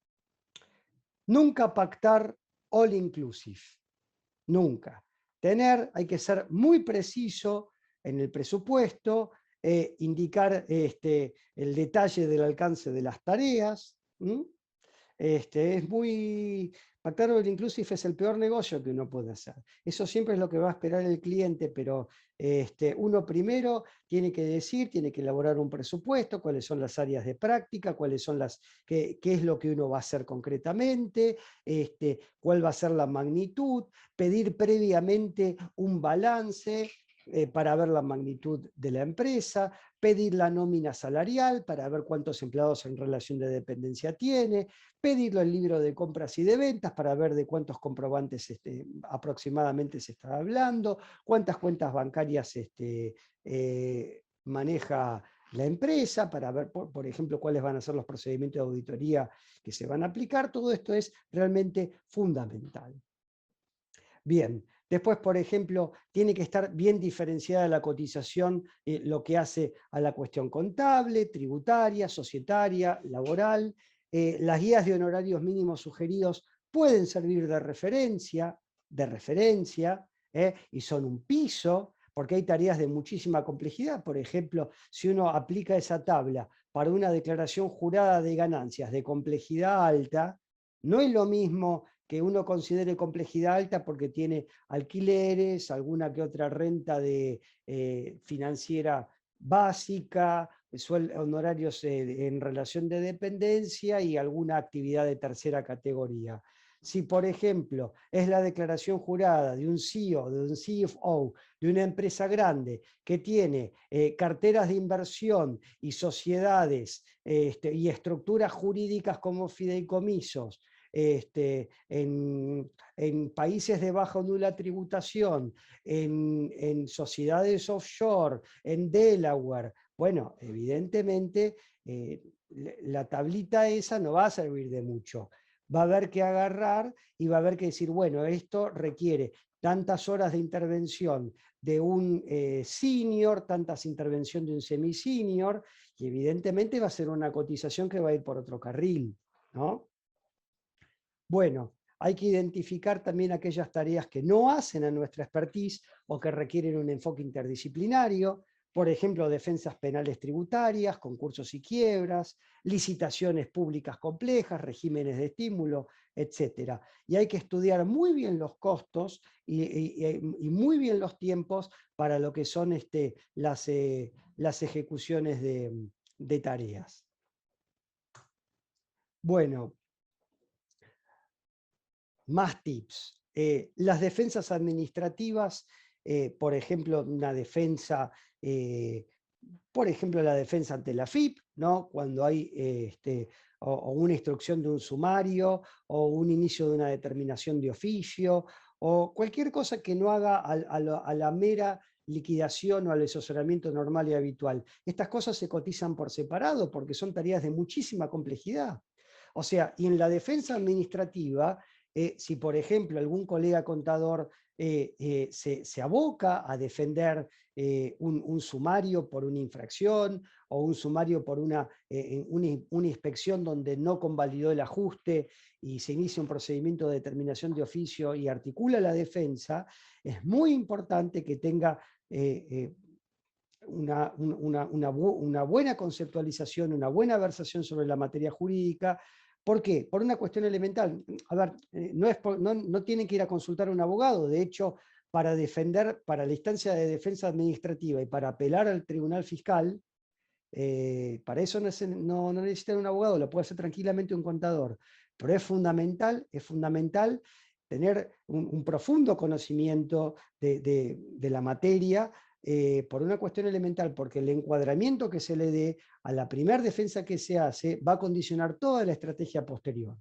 Nunca pactar all inclusive, nunca. Hay que ser muy preciso en el presupuesto, indicar el detalle del alcance de las tareas. Pactar all inclusive es el peor negocio que uno puede hacer. Eso siempre es lo que va a esperar el cliente, pero uno primero tiene que decir, tiene que elaborar un presupuesto, cuáles son las áreas de práctica, qué es lo que uno va a hacer concretamente, cuál va a ser la magnitud, pedir previamente un balance para ver la magnitud de la empresa, pedir la nómina salarial para ver cuántos empleados en relación de dependencia tiene, pedirlo el libro de compras y de ventas para ver de cuántos comprobantes aproximadamente se está hablando, cuántas cuentas bancarias maneja la empresa, para ver, por ejemplo, cuáles van a ser los procedimientos de auditoría que se van a aplicar. Todo esto es realmente fundamental. Bien. Después, por ejemplo, tiene que estar bien diferenciada la cotización, lo que hace a la cuestión contable, tributaria, societaria, laboral. Las guías de honorarios mínimos sugeridos pueden servir de referencia, y son un piso, porque hay tareas de muchísima complejidad. Por ejemplo, si uno aplica esa tabla para una declaración jurada de ganancias de complejidad alta, no es lo mismo que uno considere complejidad alta porque tiene alquileres, alguna que otra renta financiera básica, honorarios en relación de dependencia y alguna actividad de tercera categoría. Si, por ejemplo, es la declaración jurada de un CEO, de un CFO, de una empresa grande que tiene carteras de inversión y sociedades y estructuras jurídicas como fideicomisos, en países de baja o nula tributación, en sociedades offshore, en Delaware, bueno, evidentemente la tablita esa no va a servir de mucho. Va a haber que agarrar y va a haber que decir, bueno, esto requiere tantas horas de intervención de un senior, tantas intervención de un semi-senior, y evidentemente va a ser una cotización que va a ir por otro carril, ¿no? Bueno, hay que identificar también aquellas tareas que no hacen a nuestra expertise o que requieren un enfoque interdisciplinario, por ejemplo, defensas penales tributarias, concursos y quiebras, licitaciones públicas complejas, regímenes de estímulo, etc. Y hay que estudiar muy bien los costos y muy bien los tiempos para lo que son las ejecuciones de tareas. Bueno, más tips. Las defensas administrativas, por ejemplo, una defensa, por ejemplo, la defensa ante la FIP, ¿no? Cuando hay o una instrucción de un sumario, o un inicio de una determinación de oficio, o cualquier cosa que no haga a la mera liquidación o al asesoramiento normal y habitual. Estas cosas se cotizan por separado porque son tareas de muchísima complejidad. O sea, y en la defensa administrativa, si por ejemplo algún colega contador se aboca a defender un sumario por una infracción o un sumario por una inspección donde no convalidó el ajuste y se inicia un procedimiento de determinación de oficio y articula la defensa, es muy importante que tenga una buena conceptualización, una buena versación sobre la materia jurídica. ¿Por qué? Por una cuestión elemental. A ver, no tienen que ir a consultar a un abogado. De hecho, para la instancia de defensa administrativa y para apelar al tribunal fiscal, para eso no necesitan un abogado, lo puede hacer tranquilamente un contador. Pero es fundamental tener un profundo conocimiento de la materia, por una cuestión elemental, porque el encuadramiento que se le dé a la primera defensa que se hace va a condicionar toda la estrategia posterior.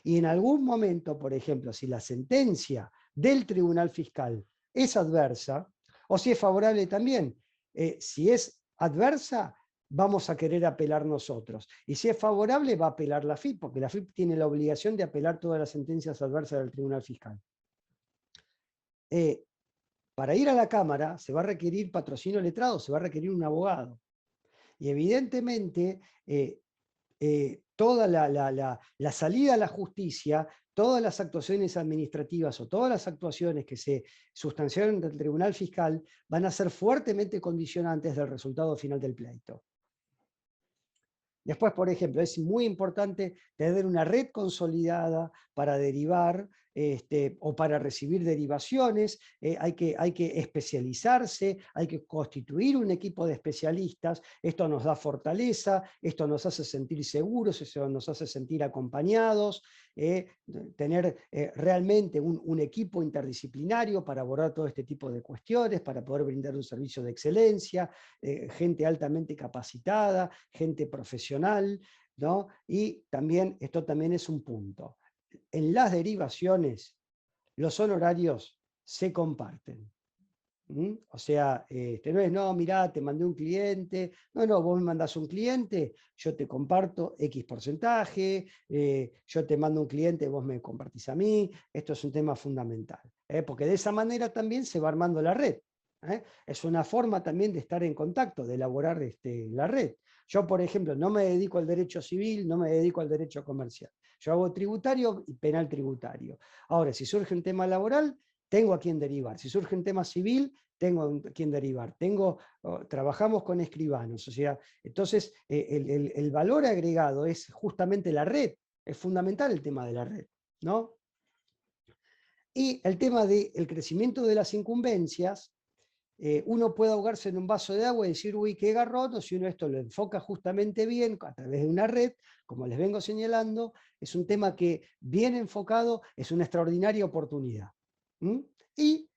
Y en algún momento, por ejemplo, si la sentencia del tribunal fiscal es adversa, o si es favorable también, si es adversa, vamos a querer apelar nosotros. Y si es favorable, va a apelar la AFIP, porque la AFIP tiene la obligación de apelar todas las sentencias adversas del Tribunal Fiscal. Para ir a la Cámara se va a requerir patrocinio letrado, se va a requerir un abogado. Y evidentemente, toda la salida a la justicia, todas las actuaciones administrativas o todas las actuaciones que se sustanciaron del Tribunal Fiscal van a ser fuertemente condicionantes del resultado final del pleito. Después, por ejemplo, es muy importante tener una red consolidada para derivar o para recibir derivaciones, hay que especializarse, hay que constituir un equipo de especialistas, esto nos da fortaleza, esto nos hace sentir seguros, esto nos hace sentir acompañados, tener realmente un equipo interdisciplinario para abordar todo este tipo de cuestiones, para poder brindar un servicio de excelencia, gente altamente capacitada, gente profesional, ¿no? Y también, esto también es un punto. En las derivaciones, los honorarios se comparten. O sea, no es, no, mirá, te mandé un cliente, no, vos me mandás un cliente, yo te comparto X porcentaje, yo te mando un cliente, vos me compartís a mí, esto es un tema fundamental, porque de esa manera también se va armando la red. Es una forma también de estar en contacto, de elaborar la red. Yo, por ejemplo, no me dedico al derecho civil, no me dedico al derecho comercial. Yo hago tributario y penal tributario. Ahora, si surge un tema laboral, tengo a quién derivar. Si surge un tema civil, tengo a quién derivar. Trabajamos con escribanos. O sea, entonces, el valor agregado es justamente la red. Es fundamental el tema de la red, ¿no? Y el tema del crecimiento de las incumbencias, uno puede ahogarse en un vaso de agua y decir, uy, qué garrón, o si uno esto lo enfoca justamente bien a través de una red, como les vengo señalando, es un tema que bien enfocado es una extraordinaria oportunidad. Y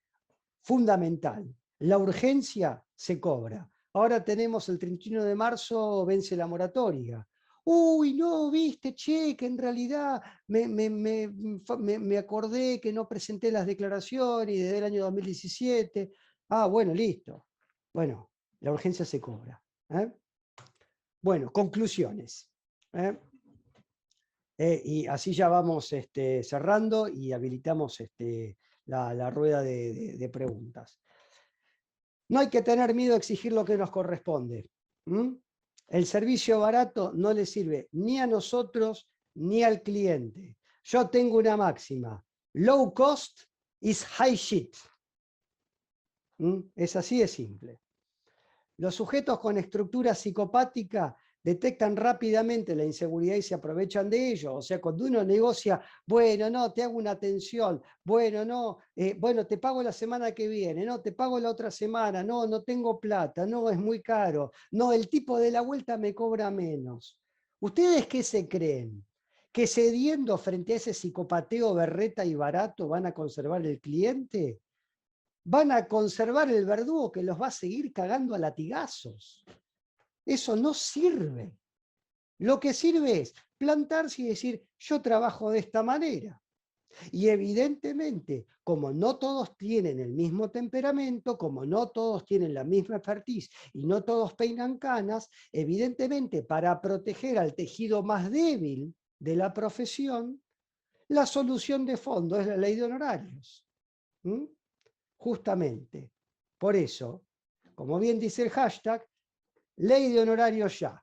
fundamental, la urgencia se cobra. Ahora tenemos el 31 de marzo, vence la moratoria. Uy, no, viste, che, que en realidad me acordé que no presenté las declaraciones desde el año 2017. Ah, bueno, listo. Bueno, la urgencia se cobra. Bueno, conclusiones. Y así ya vamos cerrando y habilitamos la rueda de preguntas. No hay que tener miedo a exigir lo que nos corresponde. El servicio barato no le sirve ni a nosotros ni al cliente. Yo tengo una máxima: low cost is high shit. Es así de simple. Los sujetos con estructura psicopática detectan rápidamente la inseguridad y se aprovechan de ello. O sea, cuando uno negocia, bueno, no, te hago una atención, bueno, no, bueno, te pago la semana que viene, no, te pago la otra semana, no, no tengo plata, no, es muy caro, no, el tipo de la vuelta me cobra menos. ¿Ustedes qué se creen? ¿Que cediendo frente a ese psicopateo berreta y barato van a conservar el cliente? Van a conservar el verdugo que los va a seguir cagando a latigazos. Eso no sirve. Lo que sirve es plantarse y decir, yo trabajo de esta manera. Y evidentemente, como no todos tienen el mismo temperamento, como no todos tienen la misma expertise y no todos peinan canas, evidentemente para proteger al tejido más débil de la profesión, la solución de fondo es la ley de honorarios. Justamente. Por eso, como bien dice el hashtag, ley de honorarios ya.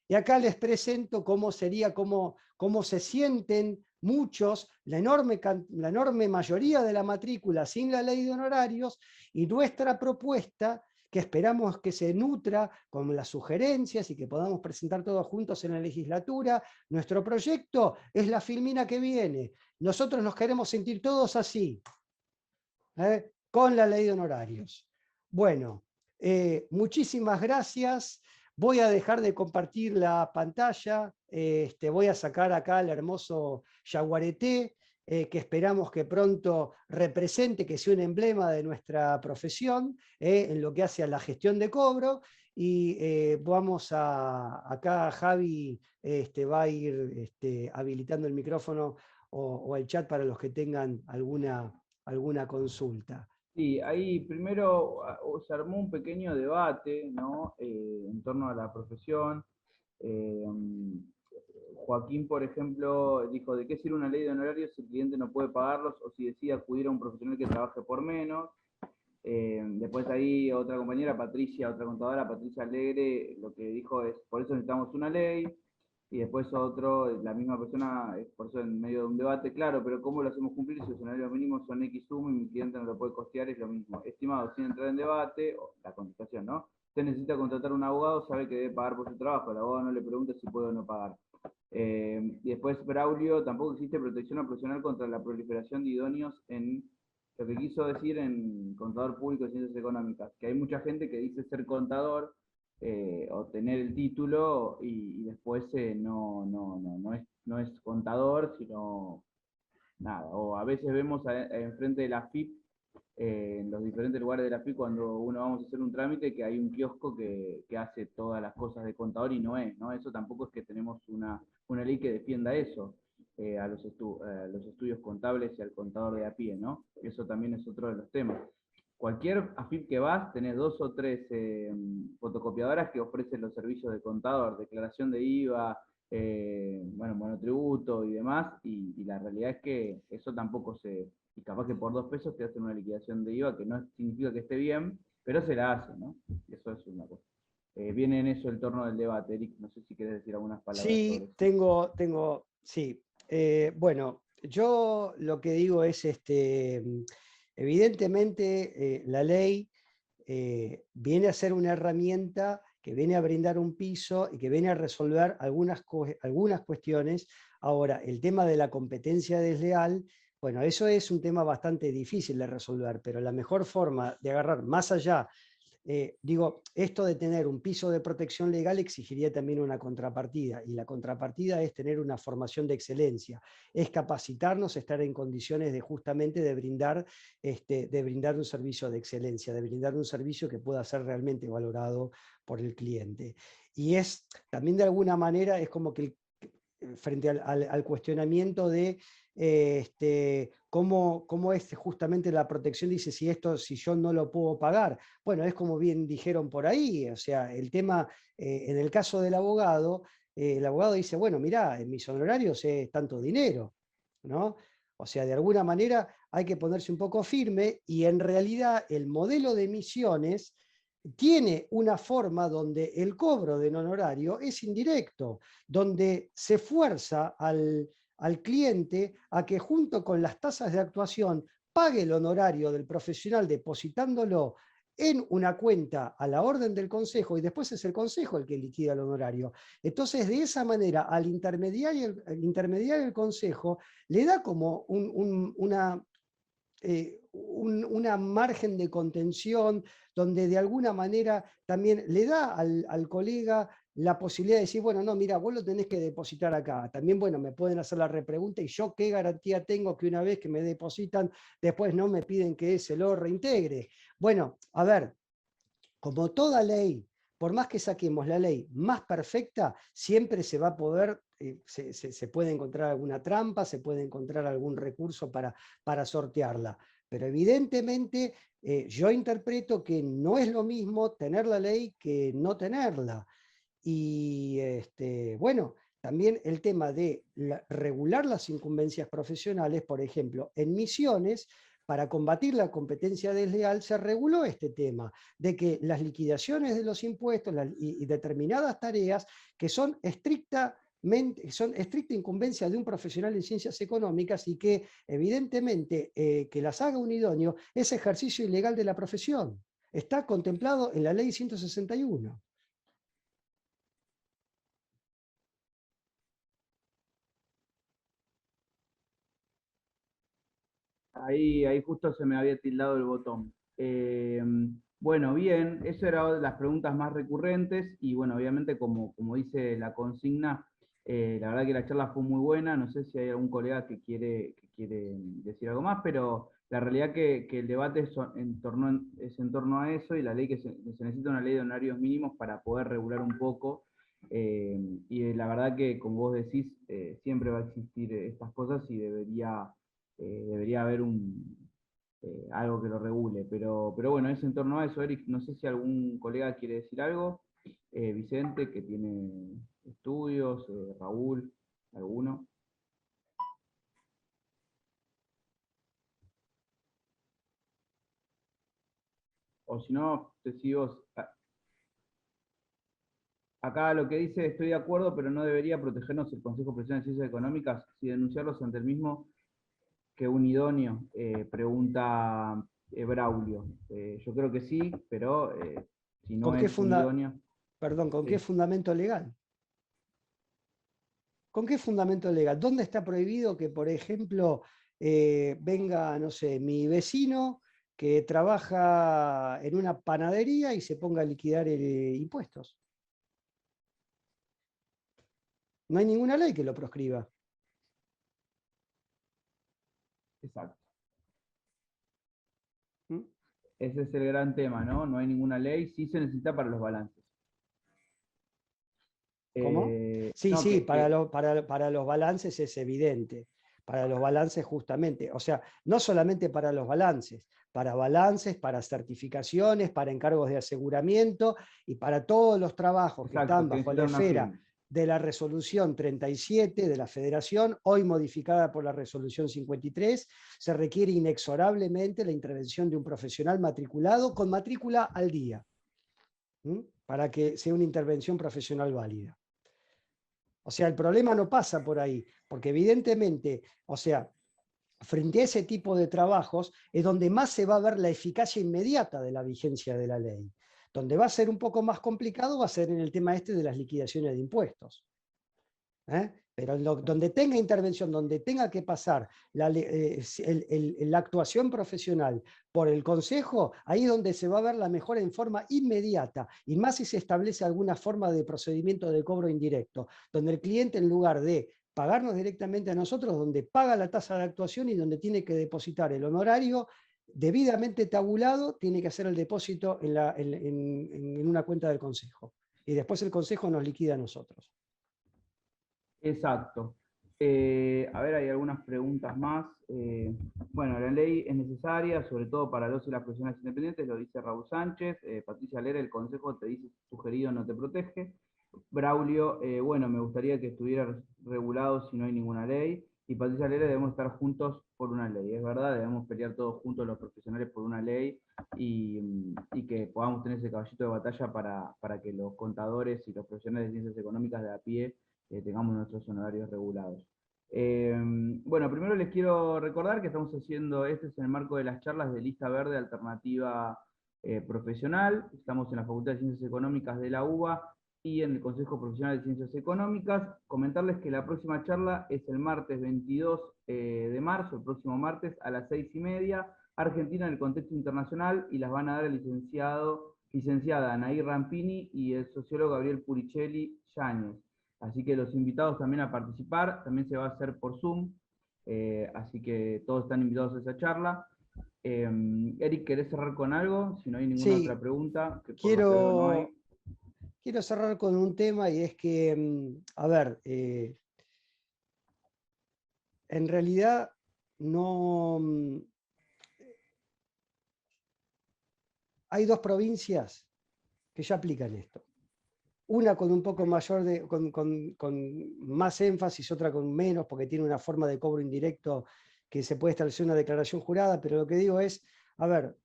Y acá les presento cómo sería, cómo se sienten muchos, la enorme mayoría de la matrícula sin la ley de honorarios, y nuestra propuesta, que esperamos que se nutra con las sugerencias y que podamos presentar todos juntos en la legislatura. Nuestro proyecto es la filmina que viene. Nosotros nos queremos sentir todos así. Con la ley de honorarios. Bueno, muchísimas gracias. Voy a dejar de compartir la pantalla. Voy a sacar acá el hermoso yaguareté, que esperamos que pronto represente, que sea un emblema de nuestra profesión, en lo que hace a la gestión de cobro. Y vamos acá Javi va a ir habilitando el micrófono o el chat para los que tengan alguna consulta. Sí, ahí primero se armó un pequeño debate, ¿no? En torno a la profesión. Eh, Joaquín, por ejemplo, dijo, ¿de qué sirve una ley de honorarios si el cliente no puede pagarlos o si decide acudir a un profesional que trabaje por menos? Después ahí otra compañera, Patricia, otra contadora, Patricia Alegre, lo que dijo es, por eso necesitamos una ley. Y después otro, la misma persona, por eso en medio de un debate, claro, pero ¿cómo lo hacemos cumplir si los salarios mínimos son X suma y mi cliente no lo puede costear? Es lo mismo. Estimado, sin entrar en debate, o la contestación, ¿no? Usted necesita contratar un abogado, sabe que debe pagar por su trabajo, el abogado no le pregunta si puede o no pagar. Y después Braulio, tampoco existe protección profesional contra la proliferación de idóneos en lo que quiso decir en contador público de ciencias económicas, que hay mucha gente que dice ser contador o tener el título y después no es contador, sino nada. O a veces vemos enfrente de la FIP, en los diferentes lugares de la FIP, cuando uno vamos a hacer un trámite, que hay un kiosco que hace todas las cosas de contador y no es, ¿no? Eso tampoco es que tenemos una ley que defienda eso. A los estudios contables y al contador de a pie, ¿no? Eso también es otro de los temas. Cualquier AFIP que vas, tenés 2 o 3 fotocopiadoras que ofrecen los servicios de contador, declaración de IVA, bueno, monotributo y demás, y la realidad es que eso tampoco y capaz que por 2 pesos te hacen una liquidación de IVA que no significa que esté bien, pero se la hace, ¿no? Eso es una cosa. Viene en eso el torno del debate, Eric, no sé si quieres decir algunas palabras sobre Sí, eso. sí. Bueno, yo lo que digo es, evidentemente, la ley viene a ser una herramienta que viene a brindar un piso y que viene a resolver algunas cuestiones. Ahora, el tema de la competencia desleal, bueno, eso es un tema bastante difícil de resolver, pero la mejor forma de agarrar más allá, digo, esto de tener un piso de protección legal exigiría también una contrapartida, y la contrapartida es tener una formación de excelencia, es capacitarnos, estar en condiciones de justamente de brindar un servicio de excelencia, de brindar un servicio que pueda ser realmente valorado por el cliente. Y es también de alguna manera, es como que frente al cuestionamiento de cómo es justamente la protección, dice, si yo no lo puedo pagar. Bueno, es como bien dijeron por ahí, o sea, el tema, en el caso del abogado, el abogado dice, bueno, mirá, en mis honorarios es tanto dinero, ¿no? O sea, de alguna manera hay que ponerse un poco firme, y en realidad el modelo de emisiones tiene una forma donde el cobro del honorario es indirecto, donde se fuerza al cliente a que junto con las tasas de actuación pague el honorario del profesional depositándolo en una cuenta a la orden del consejo, y después es el consejo el que liquida el honorario. Entonces, de esa manera, al intermediario el consejo le da como una margen de contención, donde de alguna manera también le da al colega la posibilidad de decir, bueno, no, mira, vos lo tenés que depositar acá. También, bueno, me pueden hacer la repregunta, y yo qué garantía tengo que una vez que me depositan, después no me piden que se lo reintegre. Bueno, a ver, como toda ley, por más que saquemos la ley más perfecta, siempre se va a poder, se puede encontrar alguna trampa, se puede encontrar algún recurso para sortearla. Pero evidentemente yo interpreto que no es lo mismo tener la ley que no tenerla. Y bueno, también el tema de regular las incumbencias profesionales, por ejemplo, en Misiones, para combatir la competencia desleal, se reguló este tema de que las liquidaciones de los impuestos y determinadas tareas que son estricta incumbencia de un profesional en ciencias económicas, y que evidentemente que las haga un idóneo es ejercicio ilegal de la profesión. Está contemplado en la ley 161. Ahí justo se me había tildado el botón. Bueno, bien, eso era de las preguntas más recurrentes y bueno, obviamente como dice la consigna, la verdad que la charla fue muy buena, no sé si hay algún colega que quiere decir algo más, pero la realidad que el debate es en torno a eso y la ley que se necesita una ley de honorarios mínimos para poder regular un poco. Y la verdad que, como vos decís, siempre va a existir estas cosas y debería haber algo que lo regule. Pero bueno, es en torno a eso, Eric. No sé si algún colega quiere decir algo. Vicente, que tiene estudios, Raúl, alguno. O si no, te sigo. Acá lo que dice, estoy de acuerdo, pero no debería protegernos el Consejo Profesional de Ciencias Económicas si denunciarlos ante el mismo que un idóneo, pregunta Braulio. Yo creo que sí, pero si no ¿Con qué es un idóneo. perdón, con qué Sí. fundamento legal? ¿Con qué fundamento legal? ¿Dónde está prohibido que, por ejemplo, venga, no sé, mi vecino que trabaja en una panadería y se ponga a liquidar impuestos? No hay ninguna ley que lo proscriba. Exacto. ¿Mm? Ese es el gran tema, ¿no? No hay ninguna ley, sí se necesita para los balances. ¿Cómo? Sí, No, sí, para los balances es evidente. Para los balances justamente. O sea, no solamente para los balances, para certificaciones, para encargos de aseguramiento y para todos los trabajos que exacto, están que bajo la necesitan una esfera firma. de la resolución 37 de la Federación, hoy modificada por la resolución 53, se requiere inexorablemente la intervención de un profesional matriculado con matrícula al día, para que sea una intervención profesional válida. O sea, el problema no pasa por ahí, porque evidentemente, o sea, frente a ese tipo de trabajos es donde más se va a ver la eficacia inmediata de la vigencia de la ley. Donde va a ser un poco más complicado va a ser en el tema este de las liquidaciones de impuestos. Pero donde tenga intervención, donde tenga que pasar la actuación profesional por el Consejo, ahí es donde se va a ver la mejora en forma inmediata, y más si se establece alguna forma de procedimiento de cobro indirecto, donde el cliente, en lugar de pagarnos directamente a nosotros, donde paga la tasa de actuación y donde tiene que depositar el honorario debidamente tabulado, tiene que hacer el depósito en una cuenta del Consejo. Y después el Consejo nos liquida a nosotros. Exacto. A ver, hay algunas preguntas más. Bueno, la ley es necesaria, sobre todo para los y las profesionales independientes, lo dice Raúl Sánchez. Patricia Lera, el consejo te dice sugerido no te protege. Braulio, bueno, me gustaría que estuviera regulado si no hay ninguna ley. Y Patricia Lera, debemos estar juntos por una ley. Es verdad, debemos pelear todos juntos los profesionales por una ley y que podamos tener ese caballito de batalla para que los contadores y los profesionales de ciencias económicas de a pie tengamos nuestros honorarios regulados. Bueno, primero les quiero recordar que estamos haciendo, este es en el marco de las charlas de lista verde alternativa profesional. Estamos en la Facultad de Ciencias Económicas de la UBA y en el Consejo Profesional de Ciencias Económicas. Comentarles que la próxima charla es el martes 22 de marzo, el próximo martes a las 6:30, Argentina en el contexto internacional, y las van a dar el licenciada Anaí Rampini y el sociólogo Gabriel Puricelli Yáñez. Así que los invitados también a participar, también se va a hacer por Zoom, así que todos están invitados a esa charla. Eric, ¿querés cerrar con algo? Si no hay ninguna otra Sí, pregunta, que por lo que veo no hay. quiero cerrar con un tema, y es que, a ver, en realidad no, hay dos provincias que ya aplican esto. Una con un poco mayor con más énfasis, otra con menos, porque tiene una forma de cobro indirecto que se puede establecer una declaración jurada, pero lo que digo es, a ver,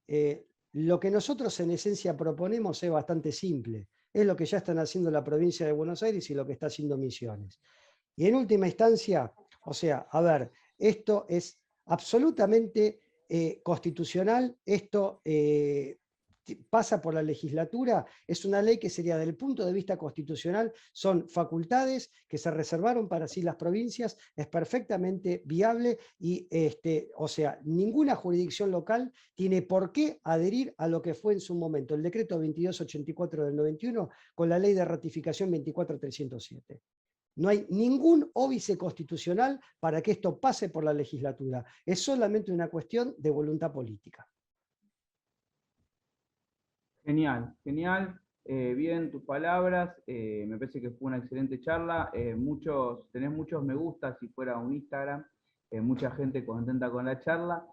lo que nosotros en esencia proponemos es bastante simple. Es lo que ya están haciendo la provincia de Buenos Aires y lo que está haciendo Misiones. Y en última instancia, o sea, a ver, esto es absolutamente constitucional, esto pasa por la legislatura, es una ley que sería, desde el punto de vista constitucional, son facultades que se reservaron para sí las provincias, es perfectamente viable y, o sea, ninguna jurisdicción local tiene por qué adherir a lo que fue en su momento el decreto 2284 del 91 con la ley de ratificación 24307. No hay ningún óbice constitucional para que esto pase por la legislatura. Es solamente una cuestión de voluntad política. Genial, genial. Bien tus palabras. Me parece que fue una excelente charla. Tenés muchos me gusta si fuera un Instagram. Mucha gente contenta con la charla.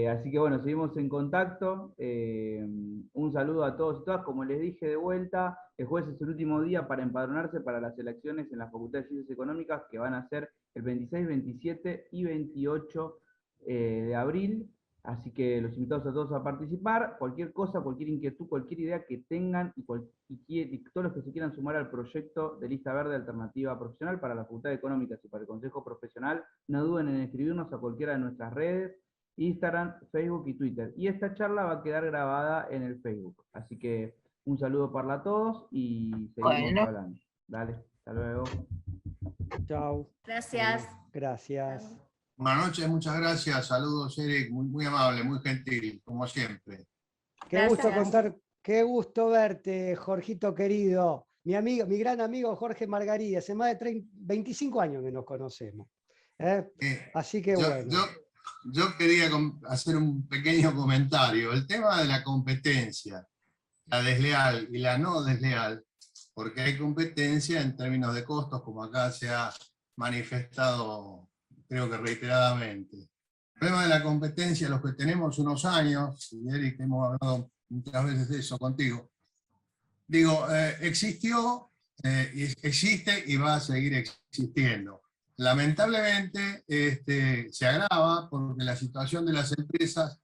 Así que bueno, seguimos en contacto. Un saludo a todos y todas. Como les dije de vuelta, el jueves es el último día para empadronarse para las elecciones en la Facultad de Ciencias Económicas, que van a ser el 26, 27 y 28 de abril. Así que los invitamos a todos a participar. Cualquier cosa, cualquier inquietud, cualquier idea que tengan y todos los que se quieran sumar al proyecto de Lista Verde Alternativa Profesional para la Facultad de Económicas y para el Consejo Profesional, no duden en escribirnos a cualquiera de nuestras redes: Instagram, Facebook y Twitter. Y esta charla va a quedar grabada en el Facebook. Así que un saludo para todos y seguimos hablando. Dale, hasta luego. Chao. Gracias. Gracias. Buenas noches, muchas gracias. Saludos, Eric, muy amable, muy gentil, como siempre. Qué gusto verte, Jorgito querido. Mi amigo, mi gran amigo Jorge Margarida, hace más de 25 años que nos conocemos. Así que bueno. Yo quería hacer un pequeño comentario. El tema de la competencia, la desleal y la no desleal, porque hay competencia en términos de costos, como acá se ha manifestado, creo que reiteradamente. El problema de la competencia, los que tenemos unos años, y Eric, hemos hablado muchas veces de eso contigo, digo, existió, existe y va a seguir existiendo. Lamentablemente se agrava porque la situación de las empresas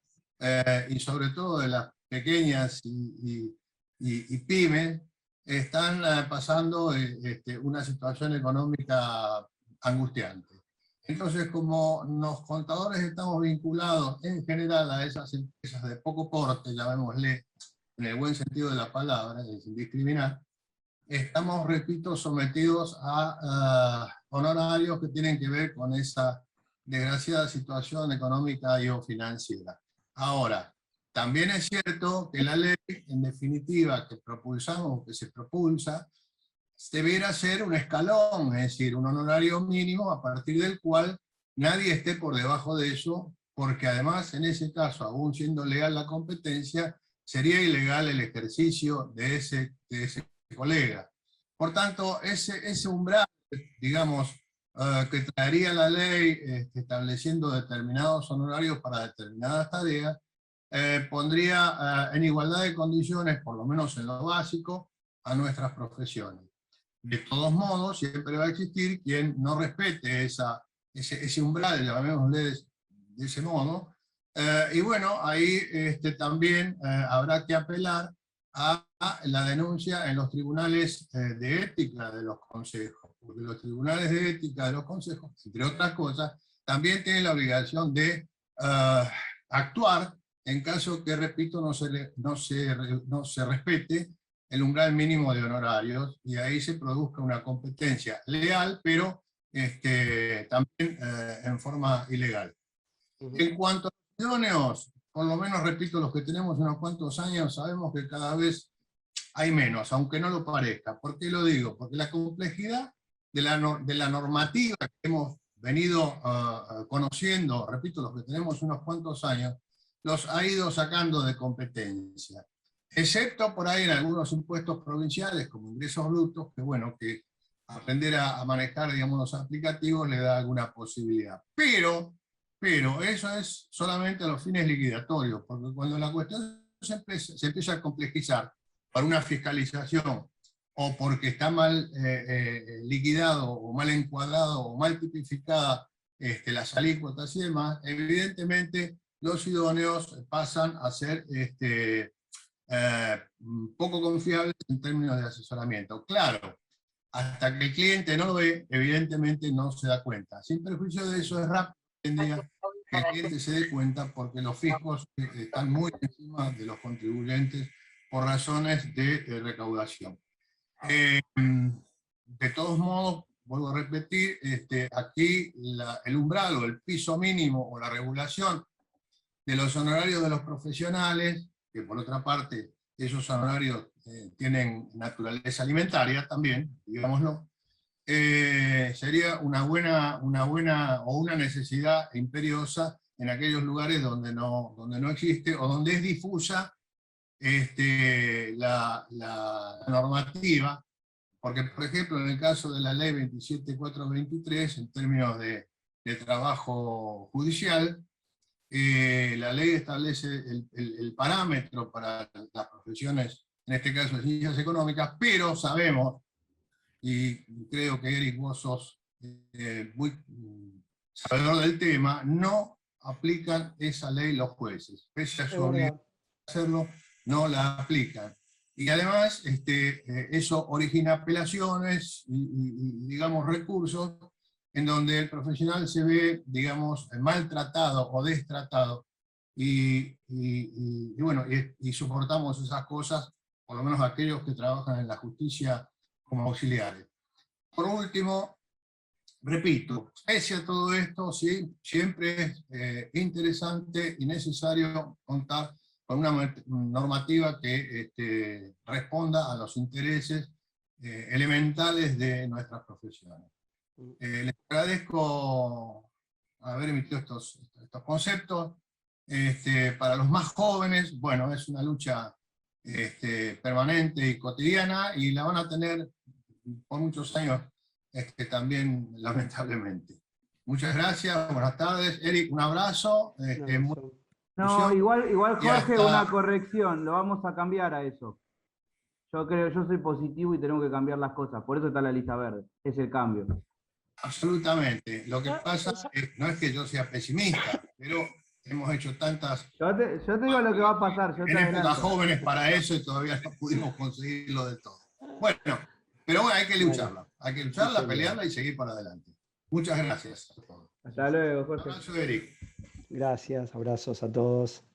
y sobre todo de las pequeñas y pymes están pasando una situación económica angustiante. Entonces, como los contadores estamos vinculados en general a esas empresas de poco porte, llamémosle en el buen sentido de la palabra, sin discriminar, estamos, repito, sometidos a honorarios que tienen que ver con esa desgraciada situación económica y o financiera. Ahora, también es cierto que la ley, en definitiva, que propulsamos, que se propulsa, debiera ser un escalón, es decir, un honorario mínimo a partir del cual nadie esté por debajo de eso, porque además, en ese caso, aún siendo legal la competencia, sería ilegal el ejercicio de ese colega. Por tanto, ese umbral, digamos, que traería la ley estableciendo determinados honorarios para determinadas tareas, pondría en igualdad de condiciones, por lo menos en lo básico, a nuestras profesiones. De todos modos, siempre va a existir quien no respete ese umbral, llamémosle de ese modo, y bueno, ahí también habrá que apelar a la denuncia en los tribunales de ética de los consejos, porque los tribunales de ética de los consejos, entre otras cosas, también tienen la obligación de actuar en caso que, repito, no se respete el umbral mínimo de honorarios, y ahí se produzca una competencia leal, pero también en forma ilegal. En cuanto a los idóneos, por lo menos, repito, los que tenemos unos cuantos años, sabemos que cada vez hay menos, aunque no lo parezca. ¿Por qué lo digo? Porque la complejidad de la normativa que hemos venido conociendo, repito, los que tenemos unos cuantos años, los ha ido sacando de competencia. Excepto por ahí en algunos impuestos provinciales, como ingresos brutos, que bueno, que aprender a manejar, digamos, los aplicativos le da alguna posibilidad. Pero eso es solamente a los fines liquidatorios, porque cuando la cuestión se empieza a complejizar por una fiscalización, o porque está mal liquidado, o mal encuadrado, o mal tipificada las alícuotas y demás, evidentemente los idóneos pasan a ser poco confiables en términos de asesoramiento. Claro, hasta que el cliente no lo ve, evidentemente no se da cuenta. Sin perjuicio de eso, es rápido que el cliente se dé cuenta, porque los fiscos están muy encima de los contribuyentes por razones de recaudación. De todos modos, vuelvo a repetir, aquí el umbral o el piso mínimo o la regulación de los honorarios de los profesionales, que por otra parte esos honorarios tienen naturaleza alimentaria también, digámoslo, sería una buena o una necesidad imperiosa en aquellos lugares donde no existe o donde es difusa la normativa, porque por ejemplo en el caso de la ley 27423, en términos de trabajo judicial, La ley establece el parámetro para las profesiones, en este caso de ciencias económicas, pero sabemos, y creo que Eric, vos sos muy sabedor del tema, no aplican esa ley los jueces. Pese a su obligación de hacerlo, no la aplican. Y además, eso origina apelaciones y, digamos, recursos en donde el profesional se ve, digamos, maltratado o destratado, y bueno, y soportamos esas cosas, por lo menos aquellos que trabajan en la justicia como auxiliares. Por último, repito, pese a todo esto, sí, siempre es interesante y necesario contar con una normativa que responda a los intereses elementales de nuestras profesiones. Les agradezco haber emitido estos conceptos. Para los más jóvenes, bueno, es una lucha permanente y cotidiana, y la van a tener por muchos años también, lamentablemente. Muchas gracias, buenas tardes. Eric, un abrazo. No, igual Jorge, hasta... una corrección, lo vamos a cambiar a eso. Yo soy positivo y tenemos que cambiar las cosas, por eso está la lista verde, es el cambio. Absolutamente. Lo que pasa no es que yo sea pesimista, pero hemos hecho tantas... Yo te digo lo que va a pasar. En épocas jóvenes para eso, y todavía no pudimos conseguirlo de todo. Bueno, pero bueno, hay que lucharla. Hay que lucharla, pelearla y seguir para adelante. Muchas gracias a todos. Hasta luego, Jorge. Un abrazo, Eric. Gracias, abrazos a todos.